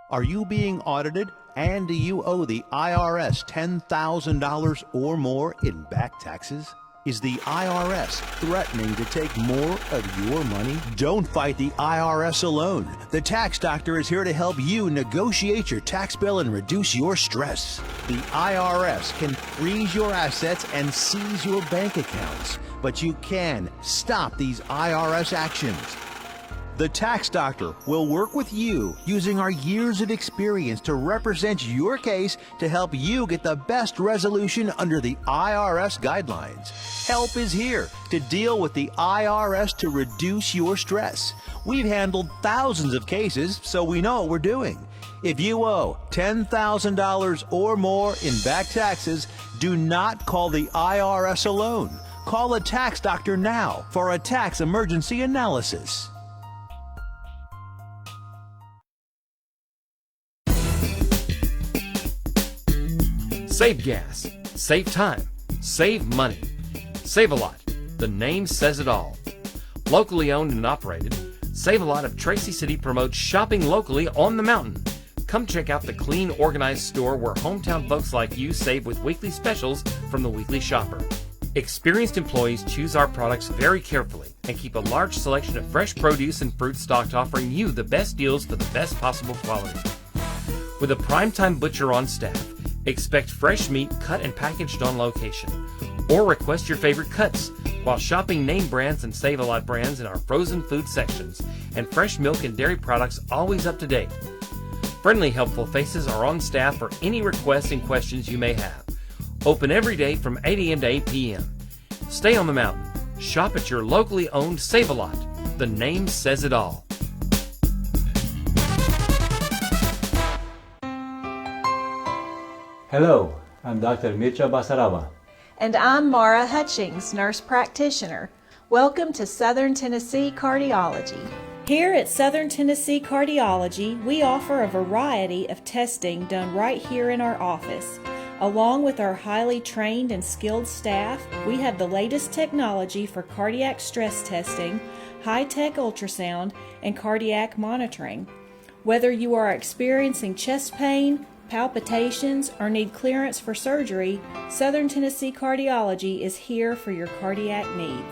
Are you being audited and do you owe the IRS $10,000 or more in back taxes? Is the IRS threatening to take more of your money? Don't fight the IRS alone. The Tax Doctor is here to help you negotiate your tax bill and reduce your stress. The IRS can freeze your assets and seize your bank accounts, but you can stop these IRS actions. The Tax Doctor will work with you using our years of experience to represent your case to help you get the best resolution under the IRS guidelines. Help is here to deal with the IRS to reduce your stress. We've handled thousands of cases, so we know what we're doing. If you owe $10,000 or more in back taxes, do not call the IRS alone. Call a Tax Doctor now for a tax emergency analysis. Save gas, save time, save money. Save-A-Lot, the name says it all. Locally owned and operated, Save-A-Lot of Tracy City promotes shopping locally on the mountain. Come check out the clean, organized store where hometown folks like you save with weekly specials from the Weekly Shopper. Experienced employees choose our products very carefully and keep a large selection of fresh produce and fruit stocked, offering you the best deals for the best possible quality. With a primetime butcher on staff, expect fresh meat cut and packaged on location. Or request your favorite cuts while shopping name brands and Save-A-Lot brands in our frozen food sections, and fresh milk and dairy products always up to date. Friendly, helpful faces are on staff for any requests and questions you may have. Open every day from 8 a.m. to 8 p.m. Stay on the mountain. Shop at your locally owned Save-A-Lot. The name says it all. Hello, I'm Dr. Mircea Basaraba. And I'm Mara Hutchings, nurse practitioner. Welcome to Southern Tennessee Cardiology. Here at Southern Tennessee Cardiology, we offer a variety of testing done right here in our office. Along with our highly trained and skilled staff, we have the latest technology for cardiac stress testing, high-tech ultrasound, and cardiac monitoring. Whether you are experiencing chest pain, palpitations, or need clearance for surgery, Southern Tennessee Cardiology is here for your cardiac needs.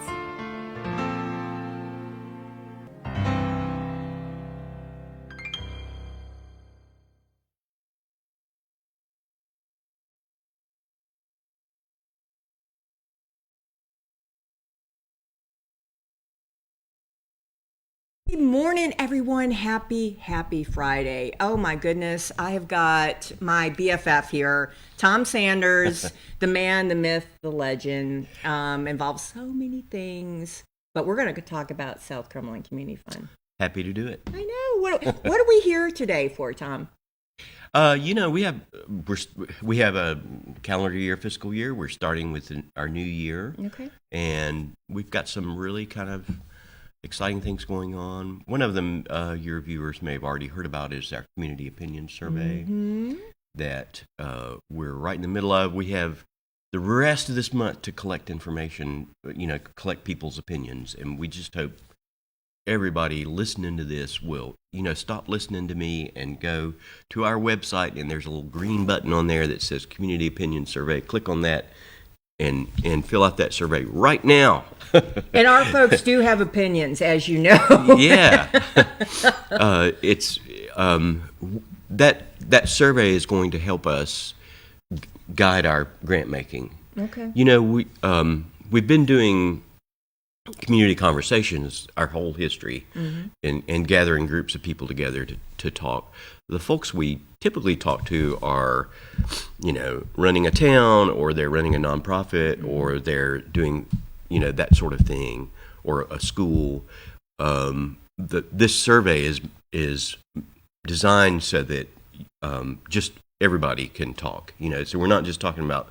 Good morning, everyone. Happy Friday. Oh my goodness. I have got my BFF here, Tom Sanders, the man, the myth, the legend. Involves so many things, but we're going to talk about South Cumberland Community Fund. Happy to do it. I know. What are we here today for, Tom? We have a calendar year, fiscal year. We're starting with our new year. Okay. And we've got some really kind of exciting things going on. One of them your viewers may have already heard about is our community opinion survey that we're right in the middle of. We have the rest of this month to collect information, collect people's opinions, and we just hope everybody listening to this will, stop listening to me and go to our website, and there's a little green button on there that says Community Opinion Survey. Click on that and fill out that survey right now. And our folks do have opinions, as you know. Yeah. It's that survey is going to help us guide our grant making. Okay. We've been doing community conversations our whole history, and gathering groups of people together to talk. The folks we typically talk to are, running a town, or they're running a nonprofit, or they're doing, that sort of thing, or a school. This survey is designed so that just everybody can talk. So we're not just talking about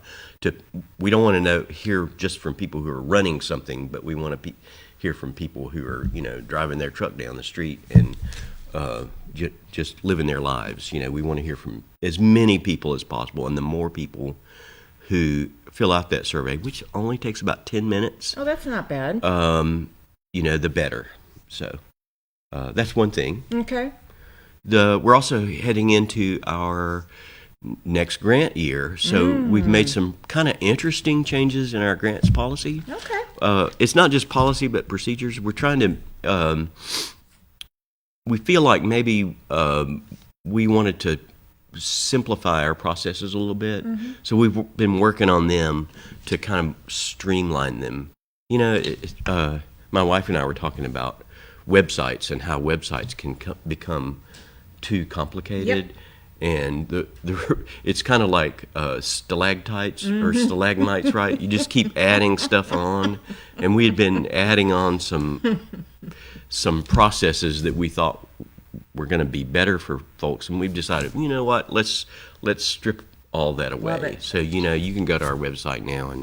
we don't want to hear just from people who are running something, but we want to hear from people who are driving their truck down the street and just living their lives. We want to hear from as many people as possible, and the more people who fill out that survey, which only takes about 10 minutes. Oh, that's not bad. The better. So that's one thing. Okay. we're also heading into our next grant year, so we've made some kind of interesting changes in our grants policy. Okay. It's not just policy, but procedures. We're trying to. We feel like maybe we wanted to simplify our processes a little bit, so we've been working on them to kind of streamline them. You know, my wife and I were talking about websites and how websites can become too complicated. Yep. And it's kind of like stalactites or stalagmites, right? You just keep adding stuff on, and we had been adding on some processes that we thought were going to be better for folks, and we've decided, you know what, let's strip all that away. Love it. So you can go to our website now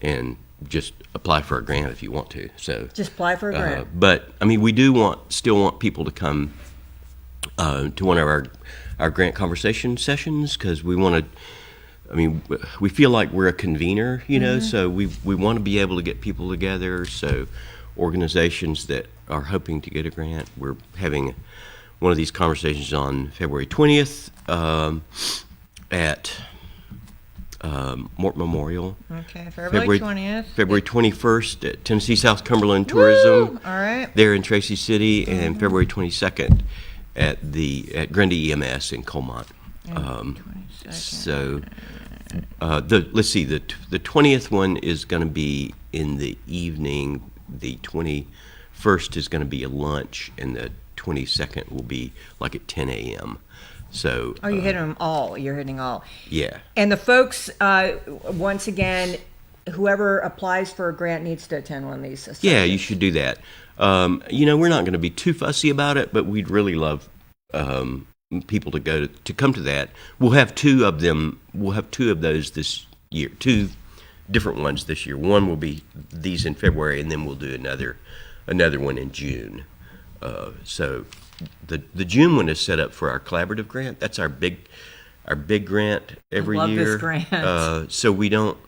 and just apply for a grant if you want to. So Just apply for a grant. but I mean, we do still want people to come to one of our grant conversation sessions, because we want to. I mean, we feel like we're a convener, you know, so we want to be able to get people together. So organizations that are hoping to get a grant, we're having one of these conversations on February 20th at Mort Memorial. Okay, February 20th. February 21st at Tennessee South Cumberland Tourism. All right. There in Tracy City, and February 22nd at Grundy EMS in Colmont. So let's see, the 20th one is going to be in the evening. The 21st is going to be a lunch, and the 22nd will be like at 10 a.m. So Oh, you're hitting them all. You're hitting all. yeah. And the folks, once again, whoever applies for a grant needs to attend one of these sessions. Yeah, you should do that. You know, we're not going to be too fussy about it, but we'd really love people to come to that. We'll have two of them. We'll have two of those this year. Two different ones this year. One will be these in February, and then we'll do another one in June. So the June one is set up for our collaborative grant. That's our big grant every love year. this grant. So we don't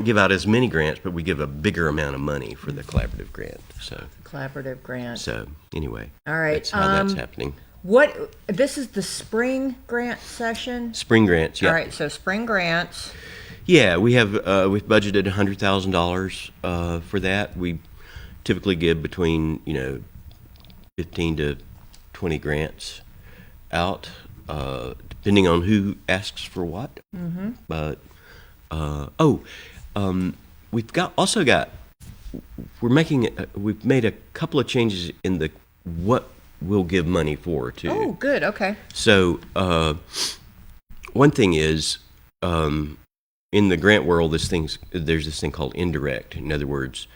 give out as many grants, but we give a bigger amount of money for the collaborative grant. Collaborative grant. So anyway, All right, that's how that's happening. This is the spring grant session? Spring grants, yeah. All right, so spring grants. Yeah, we've budgeted $100,000 for that. We typically give between 15 to 20 grants out, depending on who asks for what. Mm-hmm. But we've made a couple of changes in what we'll give money for too. Oh, good. Okay. So one thing is, in the grant world, there's this thing called indirect. In other words,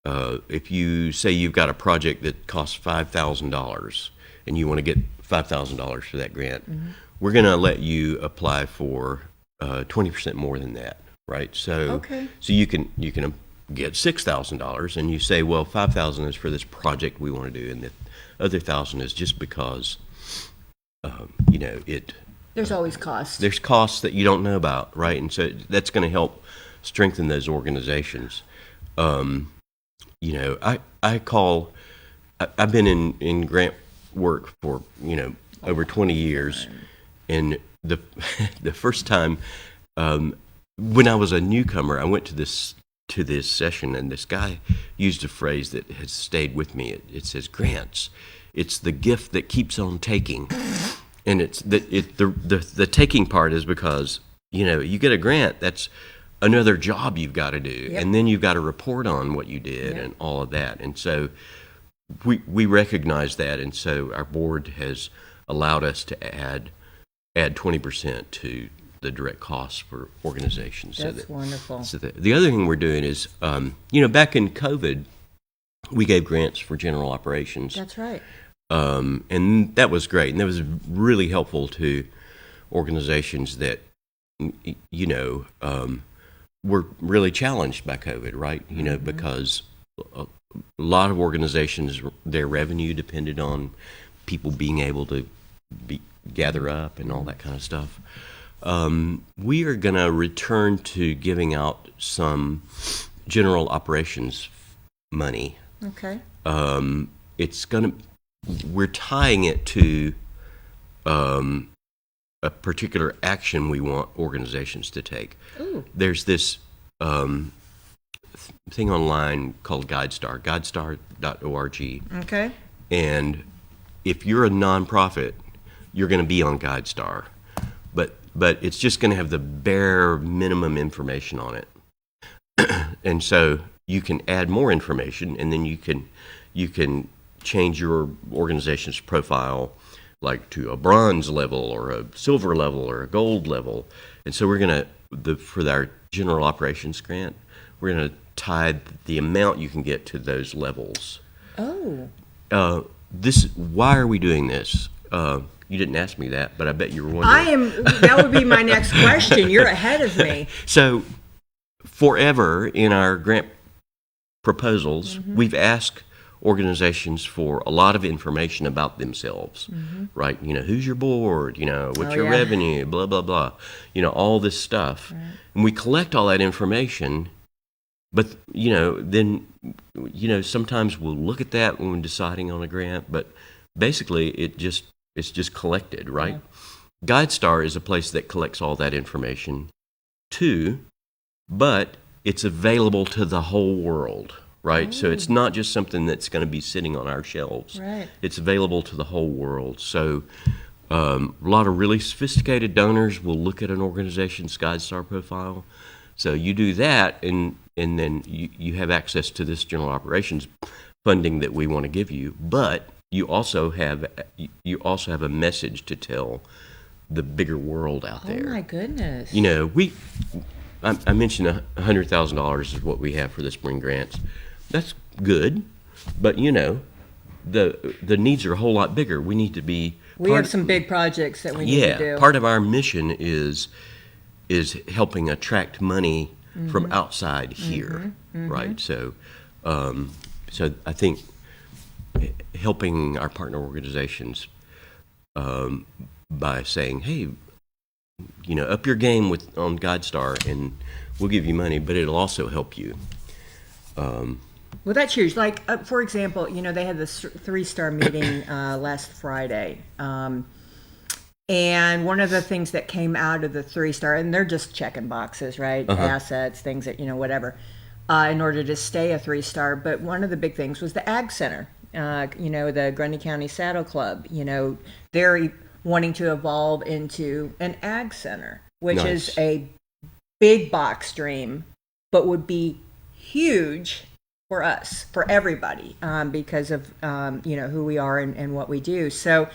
if you say you've got a project that costs $5,000 and you want to get $5,000 for that grant, we're going to let you apply for 20% more than that, right? So you can get $6,000, and you say, well, $5,000 is for this project we want to do, and the other $1,000 is just because There's always costs. there's costs that you don't know about, right? And so that's going to help strengthen those organizations. I've been in grant work for over 20 years, and the first time when I was a newcomer, I went to this session, and this guy used a phrase that has stayed with me. It says, "Grants, it's the gift that keeps on taking." And it's the taking part is because you get a grant, that's another job you've got to do, and then you've got to report on what you did and all of that. And so we recognize that, and so our board has allowed us to add 20% to the direct costs for organizations. That's wonderful. So the other thing we're doing is, back in COVID, we gave grants for general operations. That's right. And that was great, and that was really helpful to organizations that were really challenged by COVID, right? Because a lot of organizations, their revenue depended on people being able to gather up and all that kind of stuff. We are going to return to giving out some general operations money. Okay. It's going to we're tying it to a particular action we want organizations to take. Ooh. There's this thing online called GuideStar, guidestar.org. Okay. And if you're a nonprofit, you're going to be on GuideStar. But it's just going to have the bare minimum information on it. And so you can add more information, and then you can change your organization's profile, like to a bronze level or a silver level or a gold level. And so we're going to, for our general operations grant, we're going to tie the amount you can get to those levels. Oh. Why are we doing this? You didn't ask me that, but I bet you were wondering. That would be my next question. You're ahead of me. So forever in our grant proposals, we've asked organizations for a lot of information about themselves, right? You know, who's your board? You know, what's your revenue? Blah, blah, blah. You know, all this stuff. Right. And we collect all that information, but, you know, then, you know, sometimes we'll look at that when we're deciding on a grant, but basically it's just collected, right? Yeah. GuideStar is a place that collects all that information too, but it's available to the whole world, right? So it's not just something that's going to be sitting on our shelves. Right. It's available to the whole world. So a lot of really sophisticated donors will look at an organization's GuideStar profile. So you do that, and then you have access to this general operations funding that we want to give you, but you also have a message to tell the bigger world out there. Oh my goodness! You know, I mentioned $100,000 is what we have for the spring grants. That's good, but you know, the needs are a whole lot bigger. We need to be. We have some big projects that we need to do. Yeah, part of our mission is helping attract money from outside here, right? So, so I think helping our partner organizations by saying, hey, you know, up your game on GuideStar, and we'll give you money, but it'll also help you. Well, that's huge. Like, for example, you know, they had this 3-star meeting last Friday. And one of the things that came out of the 3-star, and they're just checking boxes, right? Assets, things that, you know, whatever, in order to stay a 3-star. But one of the big things was the Ag Center. You know, the Grundy County Saddle Club, you know, they're wanting to evolve into an Ag Center, which is a big box dream, but would be huge for us, for everybody, because of, you know, who we are and what we do. So,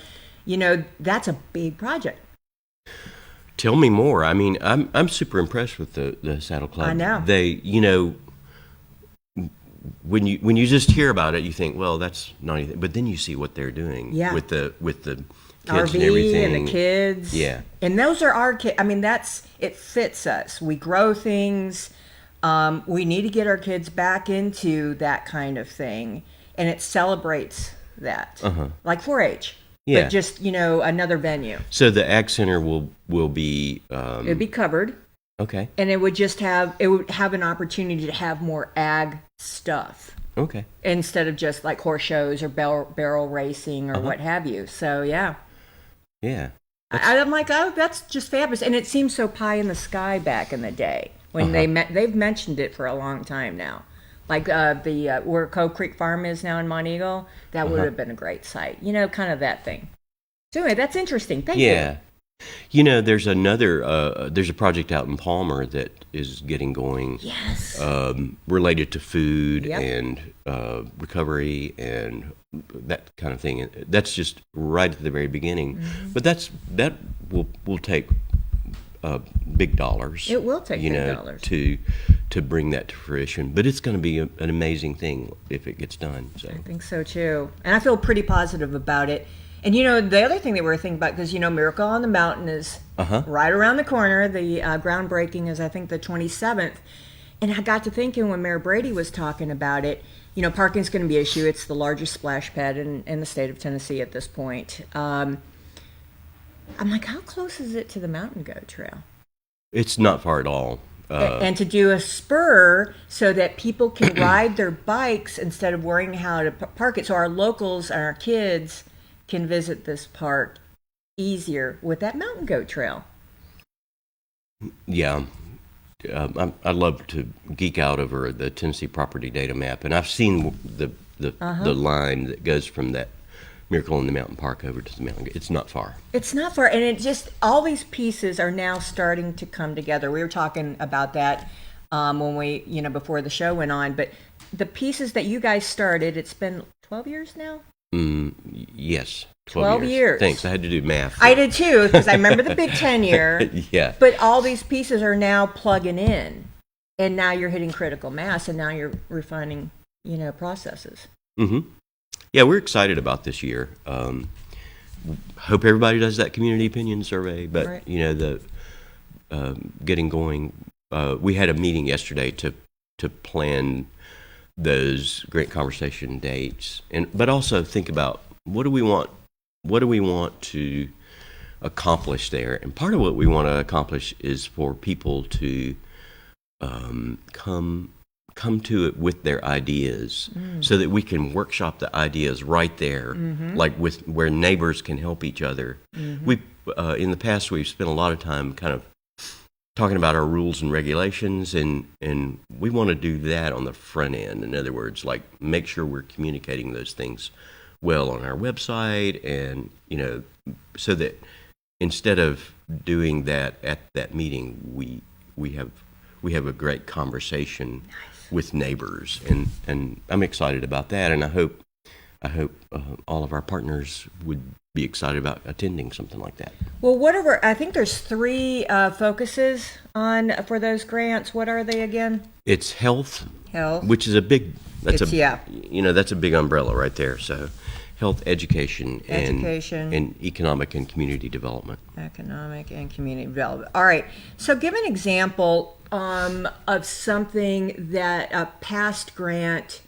you know, that's a big project. Tell me more. I mean, I'm super impressed with the Saddle Club. I know. They, you know, when you just hear about it, you think, well, that's not anything. But then you see what they're doing with the kids RV and everything. And the kids. Yeah. And those are our kids. I mean, it fits us. We grow things. We need to get our kids back into that kind of thing. And it celebrates that. Like 4-H. Yeah. But just, you know, another venue. So the Ag Center will be... it'd be covered. Okay. And it would have an opportunity to have more ag stuff. Okay. Instead of just like horse shows or barrel racing or what have you. So, yeah. Yeah. I'm like, oh, that's just fabulous. And it seems so pie in the sky back in the day when they've mentioned it for a long time now. Like where Cove Creek Farm is now in Monteagle, that would have been a great site. You know, kind of that thing. So anyway, that's interesting. Thank you. Yeah. You know, there's there's a project out in Palmer that is getting going. Yes. Related to food and recovery and that kind of thing. That's just right at the very beginning. But that will take big dollars. It will take big dollars to bring that to fruition. But it's going to be an amazing thing if it gets done. So I think so too, and I feel pretty positive about it. And, you know, the other thing that we're thinking about, because, you know, Miracle on the Mountain is right around the corner. The groundbreaking is, I think, the 27th. And I got to thinking when Mayor Brady was talking about it, you know, parking's going to be an issue. It's the largest splash pad in the state of Tennessee at this point. I'm like, how close is it to the Mountain Goat Trail? it's not far at all. and to do a spur so that people can ride their bikes instead of worrying how to park it. So our locals and our kids can visit this park easier with that mountain goat trail. Yeah. I love to geek out over the Tennessee property data map, and I've seen the line that goes from that Miracle in the Mountain Park over to the mountain. It's not far. It's not far, and it just all these pieces are now starting to come together. We were talking about that when we, before the show went on. But the pieces that you guys started, it's been 12 years now. Yes, 12 years. Thanks. I had to do math. I did too, because I remember the Big 10 year. Yeah. But all these pieces are now plugging in, and now you're hitting critical mass, and now you're refining, processes. Mm-hmm. Yeah, we're excited about this year. Hope everybody does that community opinion survey, but Right. The getting going. We had a meeting yesterday to plan those grant conversation dates, but also think about what do we want to accomplish there. And part of what we want to accomplish is for people to come to it with their ideas, so that we can workshop the ideas right there, like with where neighbors can help each other. We in the past we've spent a lot of time kind of talking about our rules and regulations, and we want to do that on the front end. In other words, like make sure we're communicating those things well on our website, and so that instead of doing that at that meeting, we have a great conversation with neighbors, and I'm excited about that, and I hope all of our partners would be excited about attending something like that. Well, I think there's 3 focuses for those grants. What are they again? It's health, Health. which is a big that's a big umbrella right there. So health, education, and economic and community development. Economic and community development. All right. So give an example of something that a past grant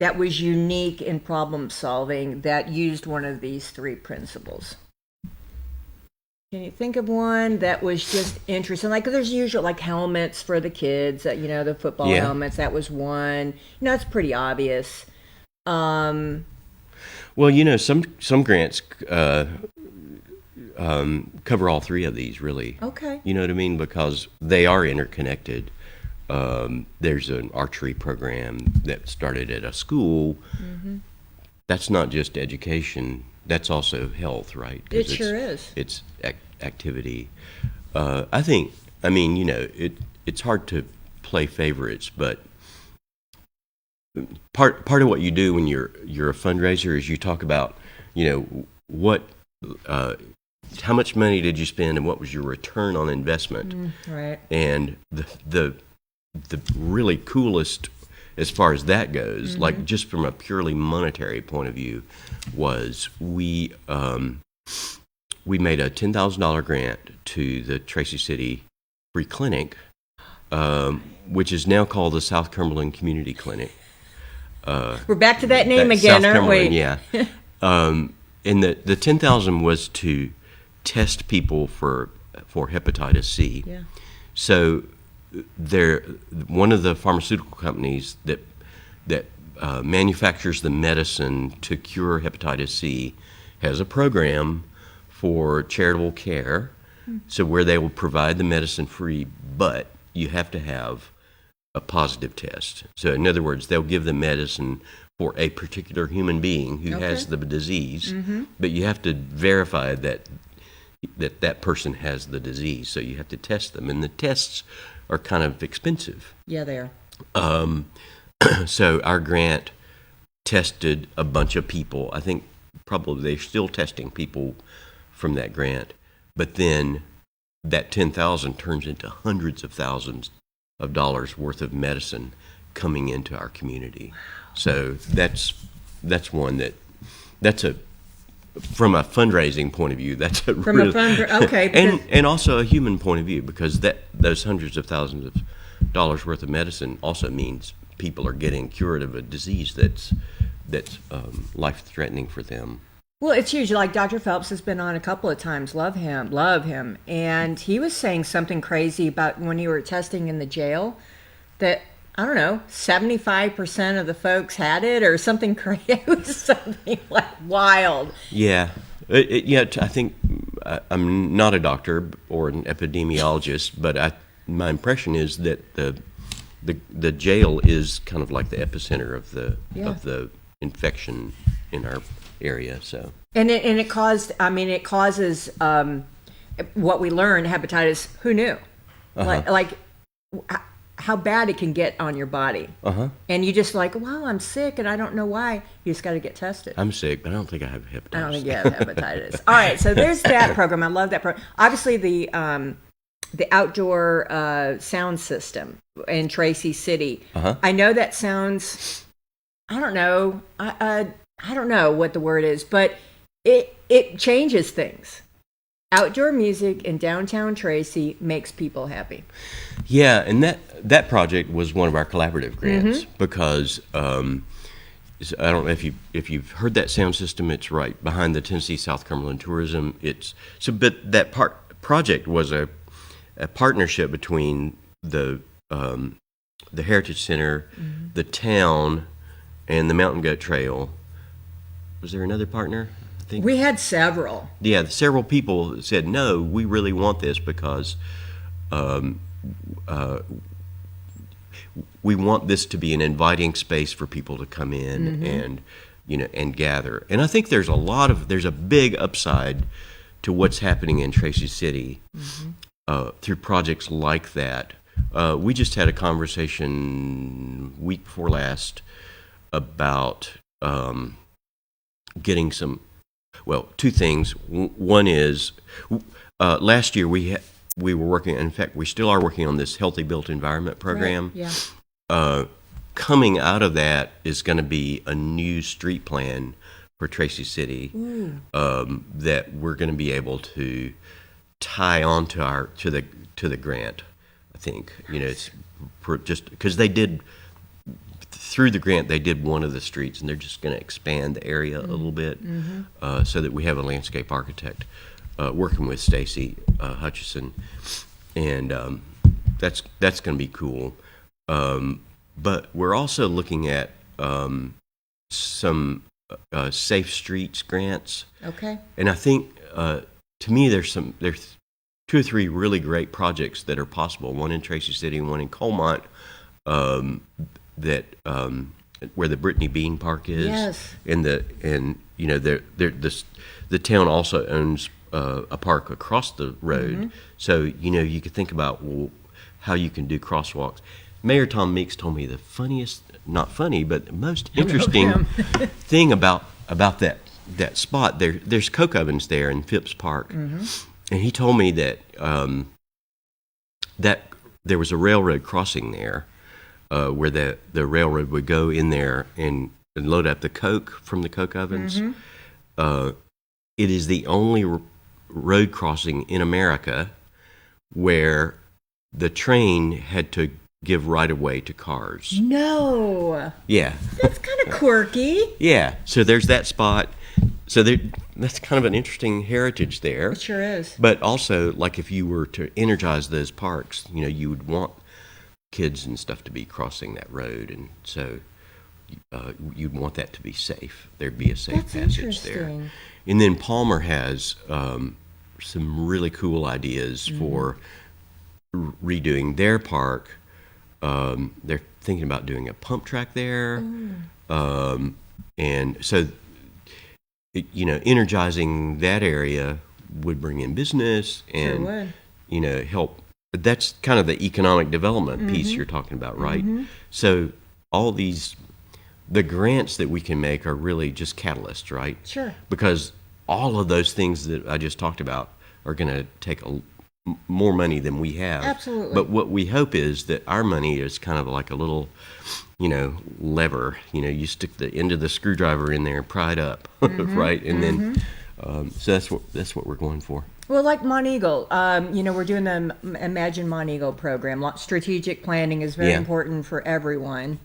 that was unique in problem solving that used one of these 3 principles. Can you think of one that was just interesting? Like there's usual like helmets for the kids, the football helmets. That was one. It's pretty obvious. Well, some grants cover all 3 of these, really. Okay. You know what I mean? Because they are interconnected. There's an archery program that started at a school. That's not just education. That's also health, right? It sure is. It's activity. It's hard to play favorites, but part of what you do when you're a fundraiser is you talk about, how much money did you spend and what was your return on investment? Right. And the really coolest, as far as that goes, like just from a purely monetary point of view, was we made a $10,000 grant to the Tracy City Free Clinic, which is now called the South Cumberland Community Clinic. We're back to that name again, South aren't we? Cumberland, yeah. And the $10,000 was to test people for hepatitis C. Yeah. So one of the pharmaceutical companies that manufactures the medicine to cure hepatitis C has a program for charitable care, so where they will provide the medicine free, but you have to have a positive test. So in other words, they'll give the medicine for a particular human being who has the disease, but you have to verify that person has the disease. So you have to test them, and the tests are kind of expensive. Yeah, they are. So our grant tested a bunch of people. I think probably they're still testing people from that grant, but then that $10,000 turns into hundreds of thousands of dollars worth of medicine coming into our community. So that's one from a fundraising point of view, that's okay. and also a human point of view, because those hundreds of thousands of dollars worth of medicine also means people are getting cured of a disease that's life-threatening for them. Well, it's huge. Like Dr. Phelps has been on a couple of times. Love him. And he was saying something crazy about when you were testing in the jail that, I don't know, 75% of the folks had it or something crazy. It was something like wild. Yeah. I think I'm not a doctor or an epidemiologist, but my impression is that the jail is kind of like the epicenter of the infection in our area. So it causes what we learned, hepatitis. Who knew? Like how bad it can get on your body. And you just like, well, I'm sick and I don't know why. You just got to get tested. I'm sick, but I don't think I have hepatitis. I don't think you have hepatitis. All right, so there's that program. I love that program. Obviously, the outdoor sound system in Tracy City. I know that sounds, I don't know. I don't know what the word is, but it changes things. Outdoor music in downtown Tracy makes people happy. Yeah, and that project was one of our collaborative grants because I don't know if you've heard that sound system. It's right behind the Tennessee South Cumberland Tourism. But that project was a partnership between the Heritage Center, the town, and the Mountain Goat Trail. Was there another partner? I think we had several. Yeah, several people said, no, we really want this because we want this to be an inviting space for people to come in and gather. And I think there's a big upside to what's happening in Tracy City through projects like that. We just had a conversation week before last about getting some. Well, two things. One is last year we were working. In fact, we still are working on this Healthy Built Environment program. Right. Yeah. Coming out of that is going to be a new street plan for Tracy City that we're going to be able to tie on to the grant. I think it's just because they did. Through the grant, they did one of the streets, and they're just going to expand the area a little bit so that we have a landscape architect working with Stacy Hutchison, and that's going to be cool. But we're also looking at some safe streets grants. Okay. And I think to me, there's 2 or 3 really great projects that are possible. One in Tracy City, and one in Colmont. That where the Brittany Bean Park is, yes, the town also owns a park across the road, so you could think about how you can do crosswalks. Mayor Tom Meeks told me the funniest, not funny, but the most interesting thing about that spot. There's coke ovens there in Phipps Park, and he told me that that there was a railroad crossing there. Where the railroad would go in there and load up the coke from the coke ovens. It is the only road crossing in America where the train had to give right of way to cars. No. Yeah. That's kind of quirky. Yeah. So there's that spot. So that's kind of an interesting heritage there. It sure is. But also, like if you were to energize those parks, you would want kids and stuff to be crossing that road, and so you'd want that to be safe. There'd be a safe passage there. And then Palmer has some really cool ideas for redoing their park. They're thinking about doing a pump track there, and so energizing that area would bring in business and help. That's kind of the economic development piece you're talking about, right? So all the grants that we can make are really just catalysts, right? Sure. Because all of those things that I just talked about are going to take more money than we have. Absolutely. But what we hope is that our money is kind of like a little, lever. You stick the end of the screwdriver in there and pry it up, right? And then, so that's what we're going for. Well, like Monteagle, we're doing the Imagine Monteagle program. Strategic planning is very important for everyone.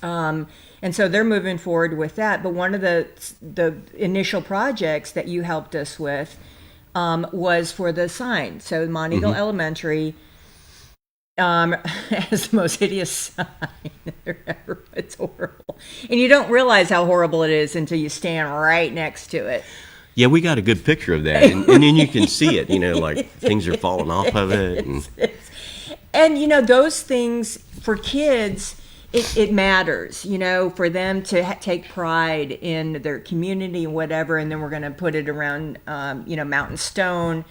And so they're moving forward with that. But one of the initial projects that you helped us with was for the sign. So Monteagle Elementary has the most hideous sign ever. It's horrible. And you don't realize how horrible it is until you stand right next to it. Yeah, we got a good picture of that, and then you can see it. Like things are falling off of it. And those things for kids, it matters. For them to take pride in their community and whatever. And then we're going to put it around, Mountain Stone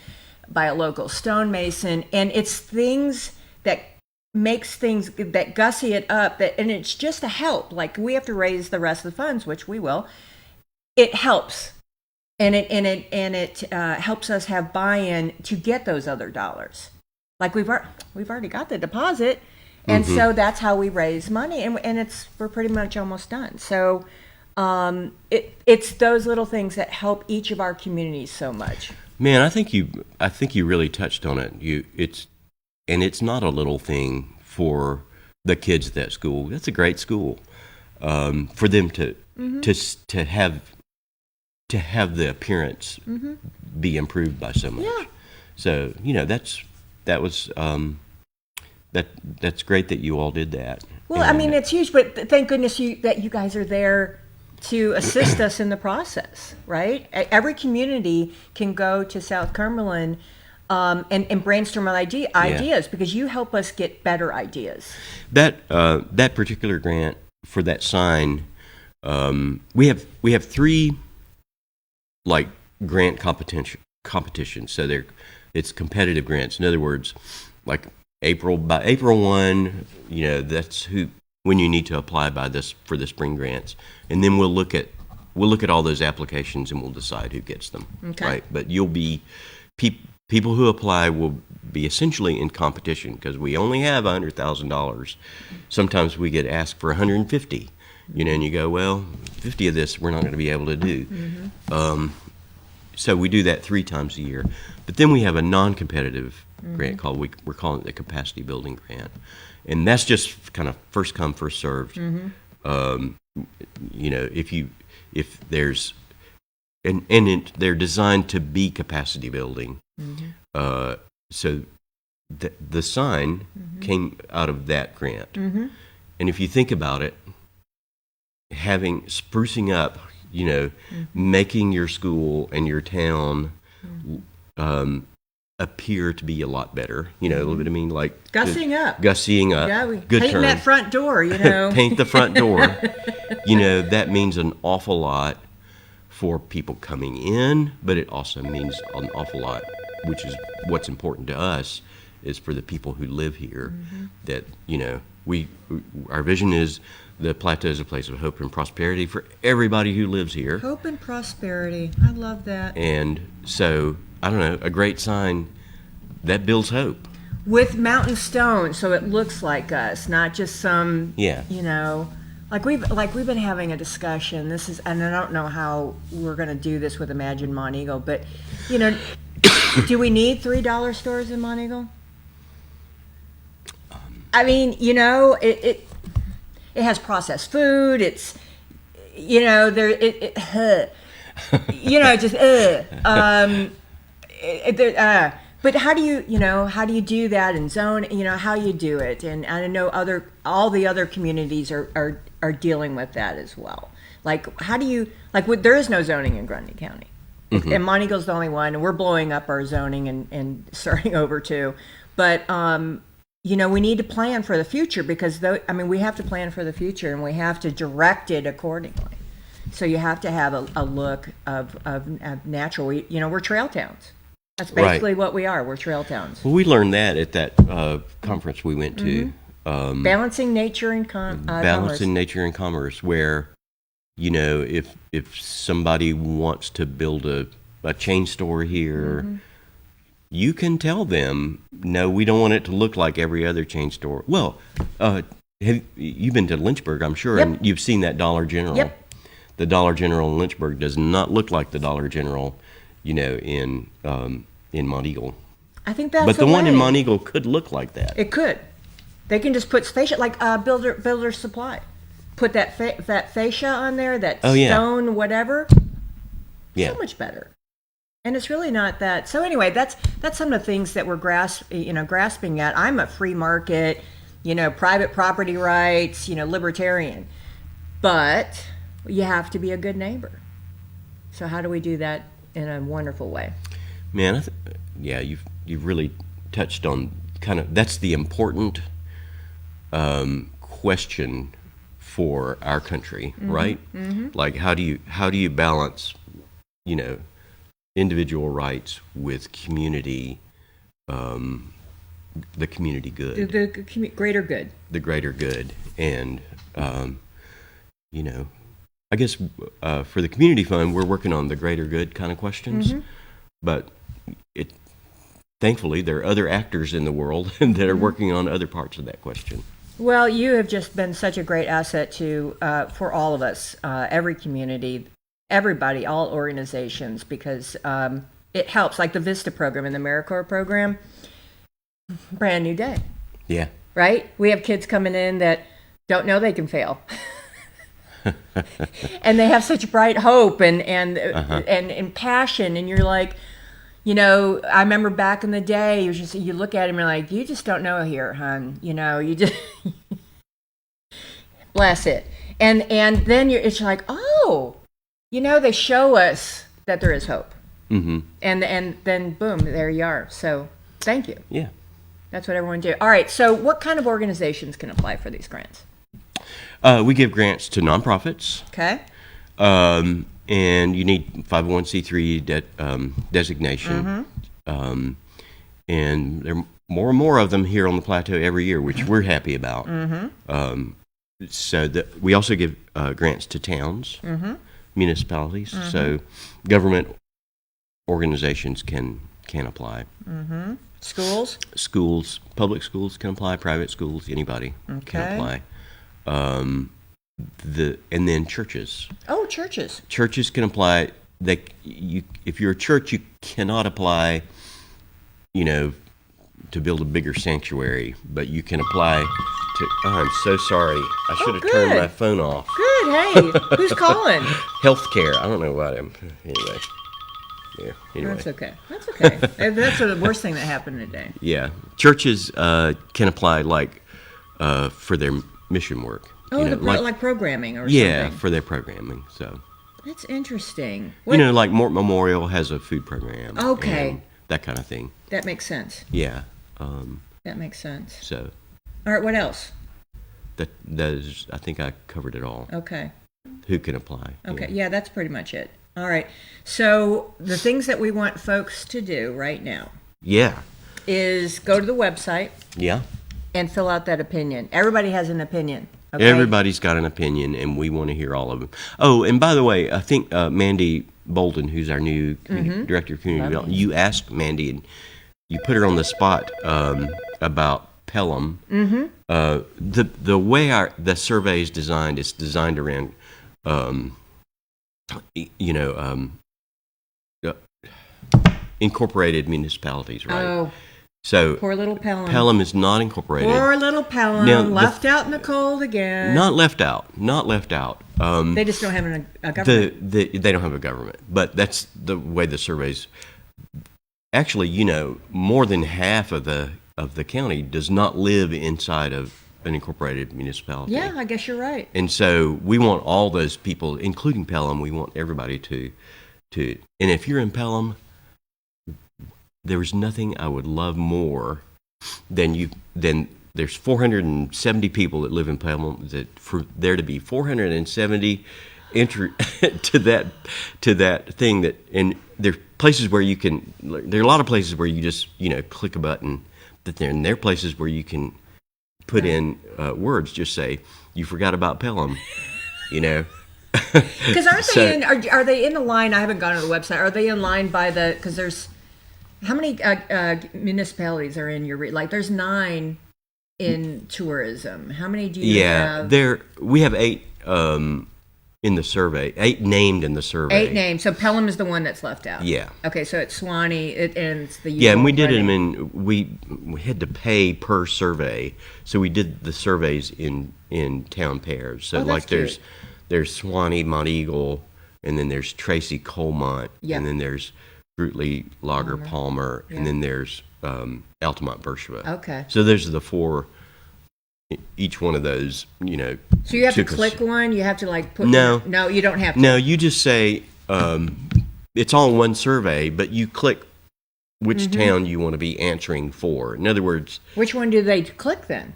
by a local stonemason, and it's things that makes things that gussy it up. And it's just a help. Like we have to raise the rest of the funds, which we will. It helps. And it helps us have buy-in to get those other dollars. Like we've already got the deposit, and so that's how we raise money, and we're pretty much almost done. So it's those little things that help each of our communities so much. Man, I think you really touched on it. It's not a little thing for the kids at that school. That's a great school for them to have the appearance be improved by so much. Yeah. So that's great that you all did that. Well, And it's huge, but thank goodness that you guys are there to assist us in the process, right? Every community can go to South Cumberland and brainstorm on ideas because you help us get better ideas. That particular grant for that sign, we have 3 like grant competitions. So it's competitive grants. In other words, like by April 1, that's when you need to apply for the spring grants, and then we'll look at all those applications and we'll decide who gets them. Okay. Right, but you'll be people who apply will be essentially in competition because we only have $100,000. Sometimes we get asked for 150. And you go, well, 50 of this we're not going to be able to do. So we do that 3 times a year. But then we have a non-competitive grant we're calling it the Capacity Building Grant. And that's just kind of first come, first served. If there's, they're designed to be capacity building. So the sign came out of that grant. And if you think about it, sprucing up, making your school and your town appear to be a lot better, a little bit, like gussying up. Yeah, good painting term. That front door, Paint the front door. That means an awful lot for people coming in, but it also means an awful lot, which is what's important to us, is for the people who live here, that, our vision is the Plateau is a place of hope and prosperity for everybody who lives here. Hope and prosperity. I love that. And so, I don't know, a great sign that builds hope. With Mountain Stone, so it looks like us, not just some, like we've been having a discussion. And I don't know how we're going to do this with Imagine Monteagle, but, do we need $3 stores in Monteagle? It has processed food. It's, but how do you do that in zone? How you do it, and I know all the other communities are dealing with that as well. Like, how do you there is no zoning in Grundy County, and Monteagle's the only one, and we're blowing up our zoning and starting over too, but. We need to plan for the future because we have to plan for the future and we have to direct it accordingly. So you have to have a look of natural. We're trail towns. That's basically what we are. We're trail towns. Well, we learned that at that conference we went to. Balancing nature and balancing nature and commerce, where if somebody wants to build a chain store here. You can tell them, no, we don't want it to look like every other chain store. Well, you've been to Lynchburg, I'm sure, and you've seen that Dollar General. Yep. The Dollar General in Lynchburg does not look like the Dollar General, in Monteagle. I think that's But the one in Monteagle could look like that. It could. They can just put spaceship like Builder Supply. put that fascia on there, that Oh, yeah. stone, whatever. Yeah. So much better. And it's really not that. So anyway, that's some of the things that we're grasping at. I'm a free market, private property rights, libertarian. But you have to be a good neighbor. So how do we do that in a wonderful way? Man, you've really touched on that's the important question for our country, right? Mm-hmm. Like how do you balance, individual rights with community, the community good, The greater good. the greater good, and I guess for the community fund, we're working on the greater good kind of questions, but thankfully there are other actors in the world that are working on other parts of that question. Well, you have just been such a great asset to for all of us, every community, everybody, all organizations, because it helps. Like the VISTA program and the AmeriCorps program, brand new day, Yeah. right? We have kids coming in that don't know they can fail. And they have such bright hope and passion, and you're like, I remember back in the day, you look at him and you're like, you just don't know here, hon. You just bless it, and then it's like, oh, they show us that there is hope, and then boom, there you are. So thank you. Yeah. That's what everyone do. All right. So what kind of organizations can apply for these grants? We give grants to nonprofits. Okay. And you need 501c3 designation. And there are more and more of them here on the plateau every year, which we're happy about. So we also give grants to towns, municipalities. So government organizations can apply. Schools. Schools, public schools can apply. Private schools, anybody can apply. And then churches. Oh, churches. Churches can apply. If you're a church, you cannot apply, to build a bigger sanctuary, but you can apply to. Oh, I'm so sorry. I should have turned my phone off. Good. Hey, who's calling? Healthcare. I don't know why. Anyway. Yeah. Anyway. That's okay. That's okay. That's the worst thing that happened today. Yeah. Churches can apply for their mission work. Oh, like programming or yeah, something. for their programming. So that's interesting. like Mort Memorial has a food program. Okay. And that kind of thing. That makes sense. Yeah. That makes sense. So All right. What else? that is, I think I covered it all. Okay. Who can apply? Okay. Yeah, that's pretty much it. All right. So the things that we want folks to do right now Yeah. is go to the website Yeah. and fill out that opinion. Everybody has an opinion. Okay? Everybody's got an opinion, and we want to hear all of them. Oh, and by the way, I think Mandy Bolden, who's our new director of community development, you asked Mandy, and you put her on the spot about Pelham. The way the survey is designed, it's designed around, incorporated municipalities, right? Oh, So poor little Pelham. Pelham is not incorporated. Poor little Pelham. Now, left out in the cold again. Not left out. Not left out. They just don't have a government. They don't have a government, but that's the way the surveys. Actually, more than half of the county does not live inside of an incorporated municipality. Yeah, I guess you're right. And so we want all those people, including Pelham. We want everybody to. And if you're in Pelham, there's nothing I would love more than there's 470 people that live in Pelham. That for there to be 470 enter to that thing that, and there are places where you can. There are a lot of places where you just click a button. But there are places where you can put in words. Just say you forgot about Pelham. Because aren't they in? Are they in the line? I haven't gone to the website. Are they in line by the? Because there's how many municipalities are in your? Like there's 9 in tourism. How many do you have? We have 8 in the survey. 8 named in the survey. 8 names. So Pelham is the one that's left out. Yeah. Okay, so it's Swanee, and it's the Yeah, and we usual did them running. in. We had to pay per survey, so we did the surveys in town pairs. So Oh, that's like cute. there's Swanee, Mont Eagle, and then there's Tracy, Colmont, Yeah. and then there's Grutley, Lager, Palmer, Yeah. and then there's Altamont, Bercheva. Okay. So those are the 4. Each one of those, you know. So you have to took us- click one. You have to like put. No. No, you don't have to. No, you just say it's all one survey, but you click which Mm-hmm. town you want to be answering for. In other words, Which one do they click then?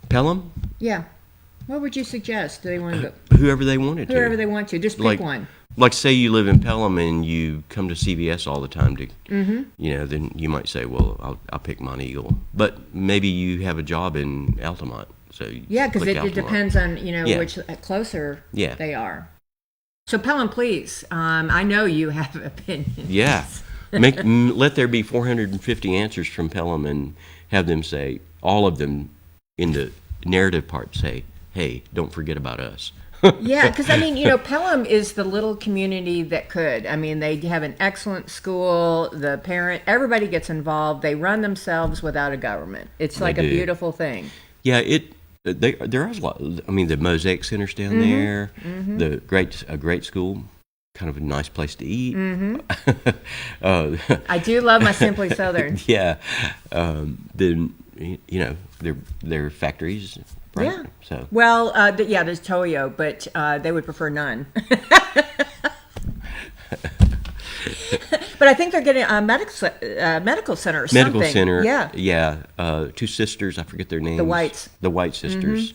Pelham, Yeah. What would you suggest? Do they want to go? whoever they wanted to. Whoever they want to. Just pick Like- one. Like, say you live in Pelham and you come to CVS all the time to, Mm-hmm. you know, then you might say, well, I'll pick Mont Eagle. But maybe you have a job in Altamont, so you Yeah, because click it Altamont. depends on Yeah. which closer Yeah. they are. So Pelham, please. I know you have opinions. Yeah. Let there be 450 answers from Pelham and have them say, all of them in the narrative part say, hey, don't forget about us. Yeah, because Pelham is the little community that could. I mean, they have an excellent school. The parent, everybody gets involved. They run themselves without a government. It's like a do. beautiful thing. Yeah, there are a lot. I mean, the Mosaic Center's down Mm-hmm. there. A great school, kind of a nice place to eat. I do love my Simply Southern. Yeah. Then they're factories, right? Yeah. So Well, there's Toyo, but they would prefer none. But I think they're getting a medical center or something. medical center. Yeah. Yeah. 2 sisters. I forget their names. Whites. The White sisters.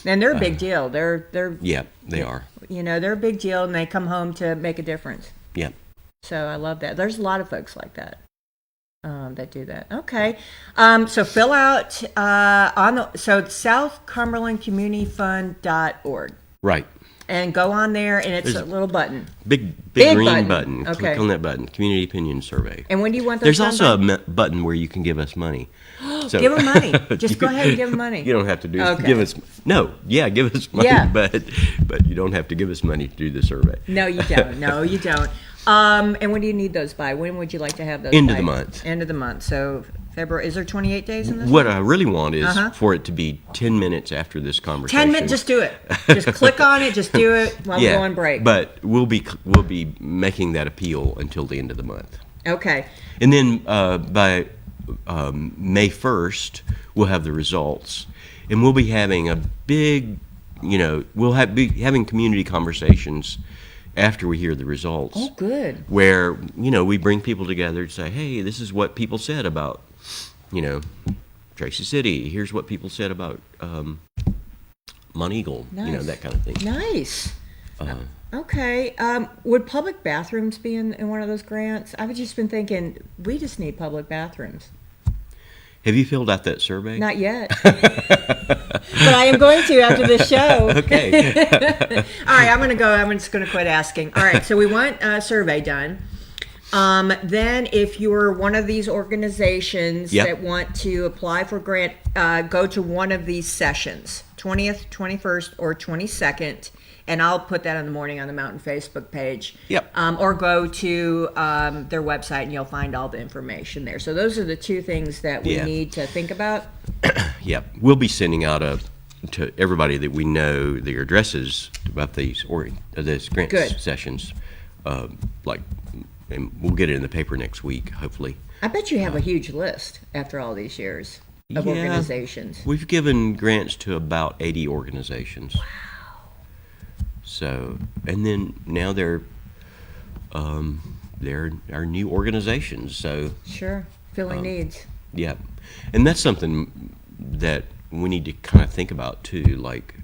And they're a big deal. They're Yeah, they are. they're a big deal, and they come home to make a difference. Yeah. So I love that. There's a lot of folks like that that do that. Okay, so fill out southcumberlandcommunityfund.org Right. and go on there, and it's There's- a little button. Big Big green button. button. Okay. Click on that button. Community Opinion Survey. And when do you want those There's done also by? a button where you can give us money. So, Give 'em money. Just go ahead and give 'em money. You don't have to do Okay. give us give us money, Yeah. but you don't have to give us money to do the survey. No, you don't. No, you don't. And when do you need those by? When would you like to have those End by? of the month. End of the month. So February. Is there 28 days in this? What I really want is Uh-huh. for it to be 10 minutes after this conversation. 10 minutes. Just do it. Just click on it. Just do it while we yeah, go on break. But we'll be making that appeal until the end of the month. Okay. And then by May 1st, we'll have the results. And we'll be having a big, be having community conversations after we hear the results. Oh, good. Where, we bring people together to say, hey, this is what people said about, Tracy City. Here's what people said about Mont Eagle, Nice. that kind of thing. Nice. Okay. Would public bathrooms be in one of those grants? I've just been thinking, we just need public bathrooms. Have you filled out that survey? Not yet. But I am going to after this show. Okay. All right, I'm going to go. I'm just going to quit asking. All right, so we want a survey done. Then if you're one of these organizations Yep. that want to apply for grant, go to one of these sessions, 20th, 21st, or 22nd. And I'll put that in the morning on the Mountain Facebook page. Yep. Or go to their website and you'll find all the information there. So those are the 2 things that we Yeah. need to think about. Yep. We'll be sending out to everybody that we know their addresses about these grant Good. sessions. And we'll get it in the paper next week, hopefully. I bet you have a huge list after all these years of Yeah. organizations. We've given grants to about 80 organizations. Wow. So, and then now they're our new organizations. So, Sure. Filling needs. yeah, and that's something that we need to kind of think about too. Like,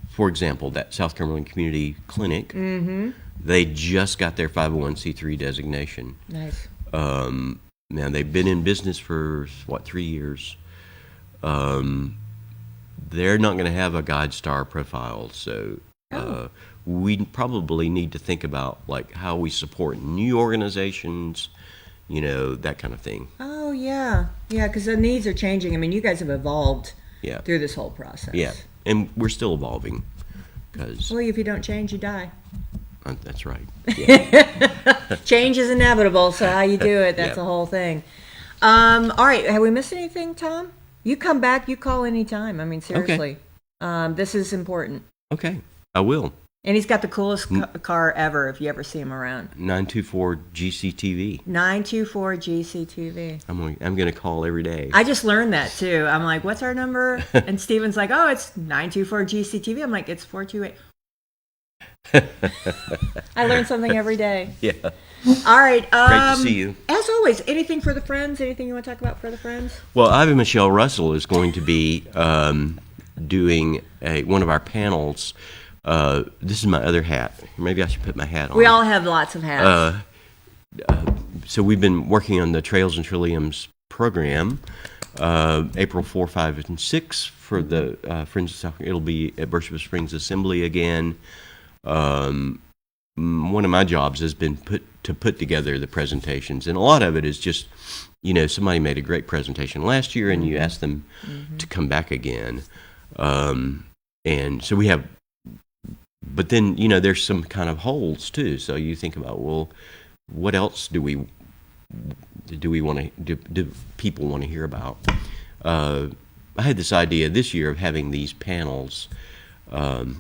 for example, that South Cumberland Community Clinic, they just got their 501c3 designation. Nice. Now they've been in business for 3 years. They're not going to have a GuideStar profile, so we probably need to think about like how we support new organizations, that kind of thing. Oh, yeah. Yeah, because the needs are changing. I mean, you guys have evolved Yeah. through this whole process. Yeah, and we're still evolving because Well, if you don't change, you die. that's right. Change is inevitable, so how you do it, that's Yeah. the whole thing. All right, have we missed anything, Tom? You come back, you call anytime. I mean, seriously. This is important. Okay, I will. And he's got the coolest car ever if you ever see him around. 924 GCTV. 924 GCTV. I'm going to call every day. I just learned that too. I'm like, what's our number? And Steven's like, oh, it's 924 GCTV. I'm like, it's 428. I learn something every day. Yeah. All right. Great to see you. As always, anything for the friends? Anything you want to talk about for the friends? Well, Ivan Michelle Russell is going to be doing one of our panels. This is my other hat. Maybe I should put my hat on. We all have lots of hats. So we've been working on the Trails and Trilliums program. April 4, 5, and 6 for the Friends of South. It'll be at Birchwood Springs Assembly again. One of my jobs has been to put together the presentations, and a lot of it is just, somebody made a great presentation last year, and you ask them to come back again. And so we have, but then there's some kind of holes too. So you think about, well, what else do we want to do people want to hear about? I had this idea this year of having these panels, and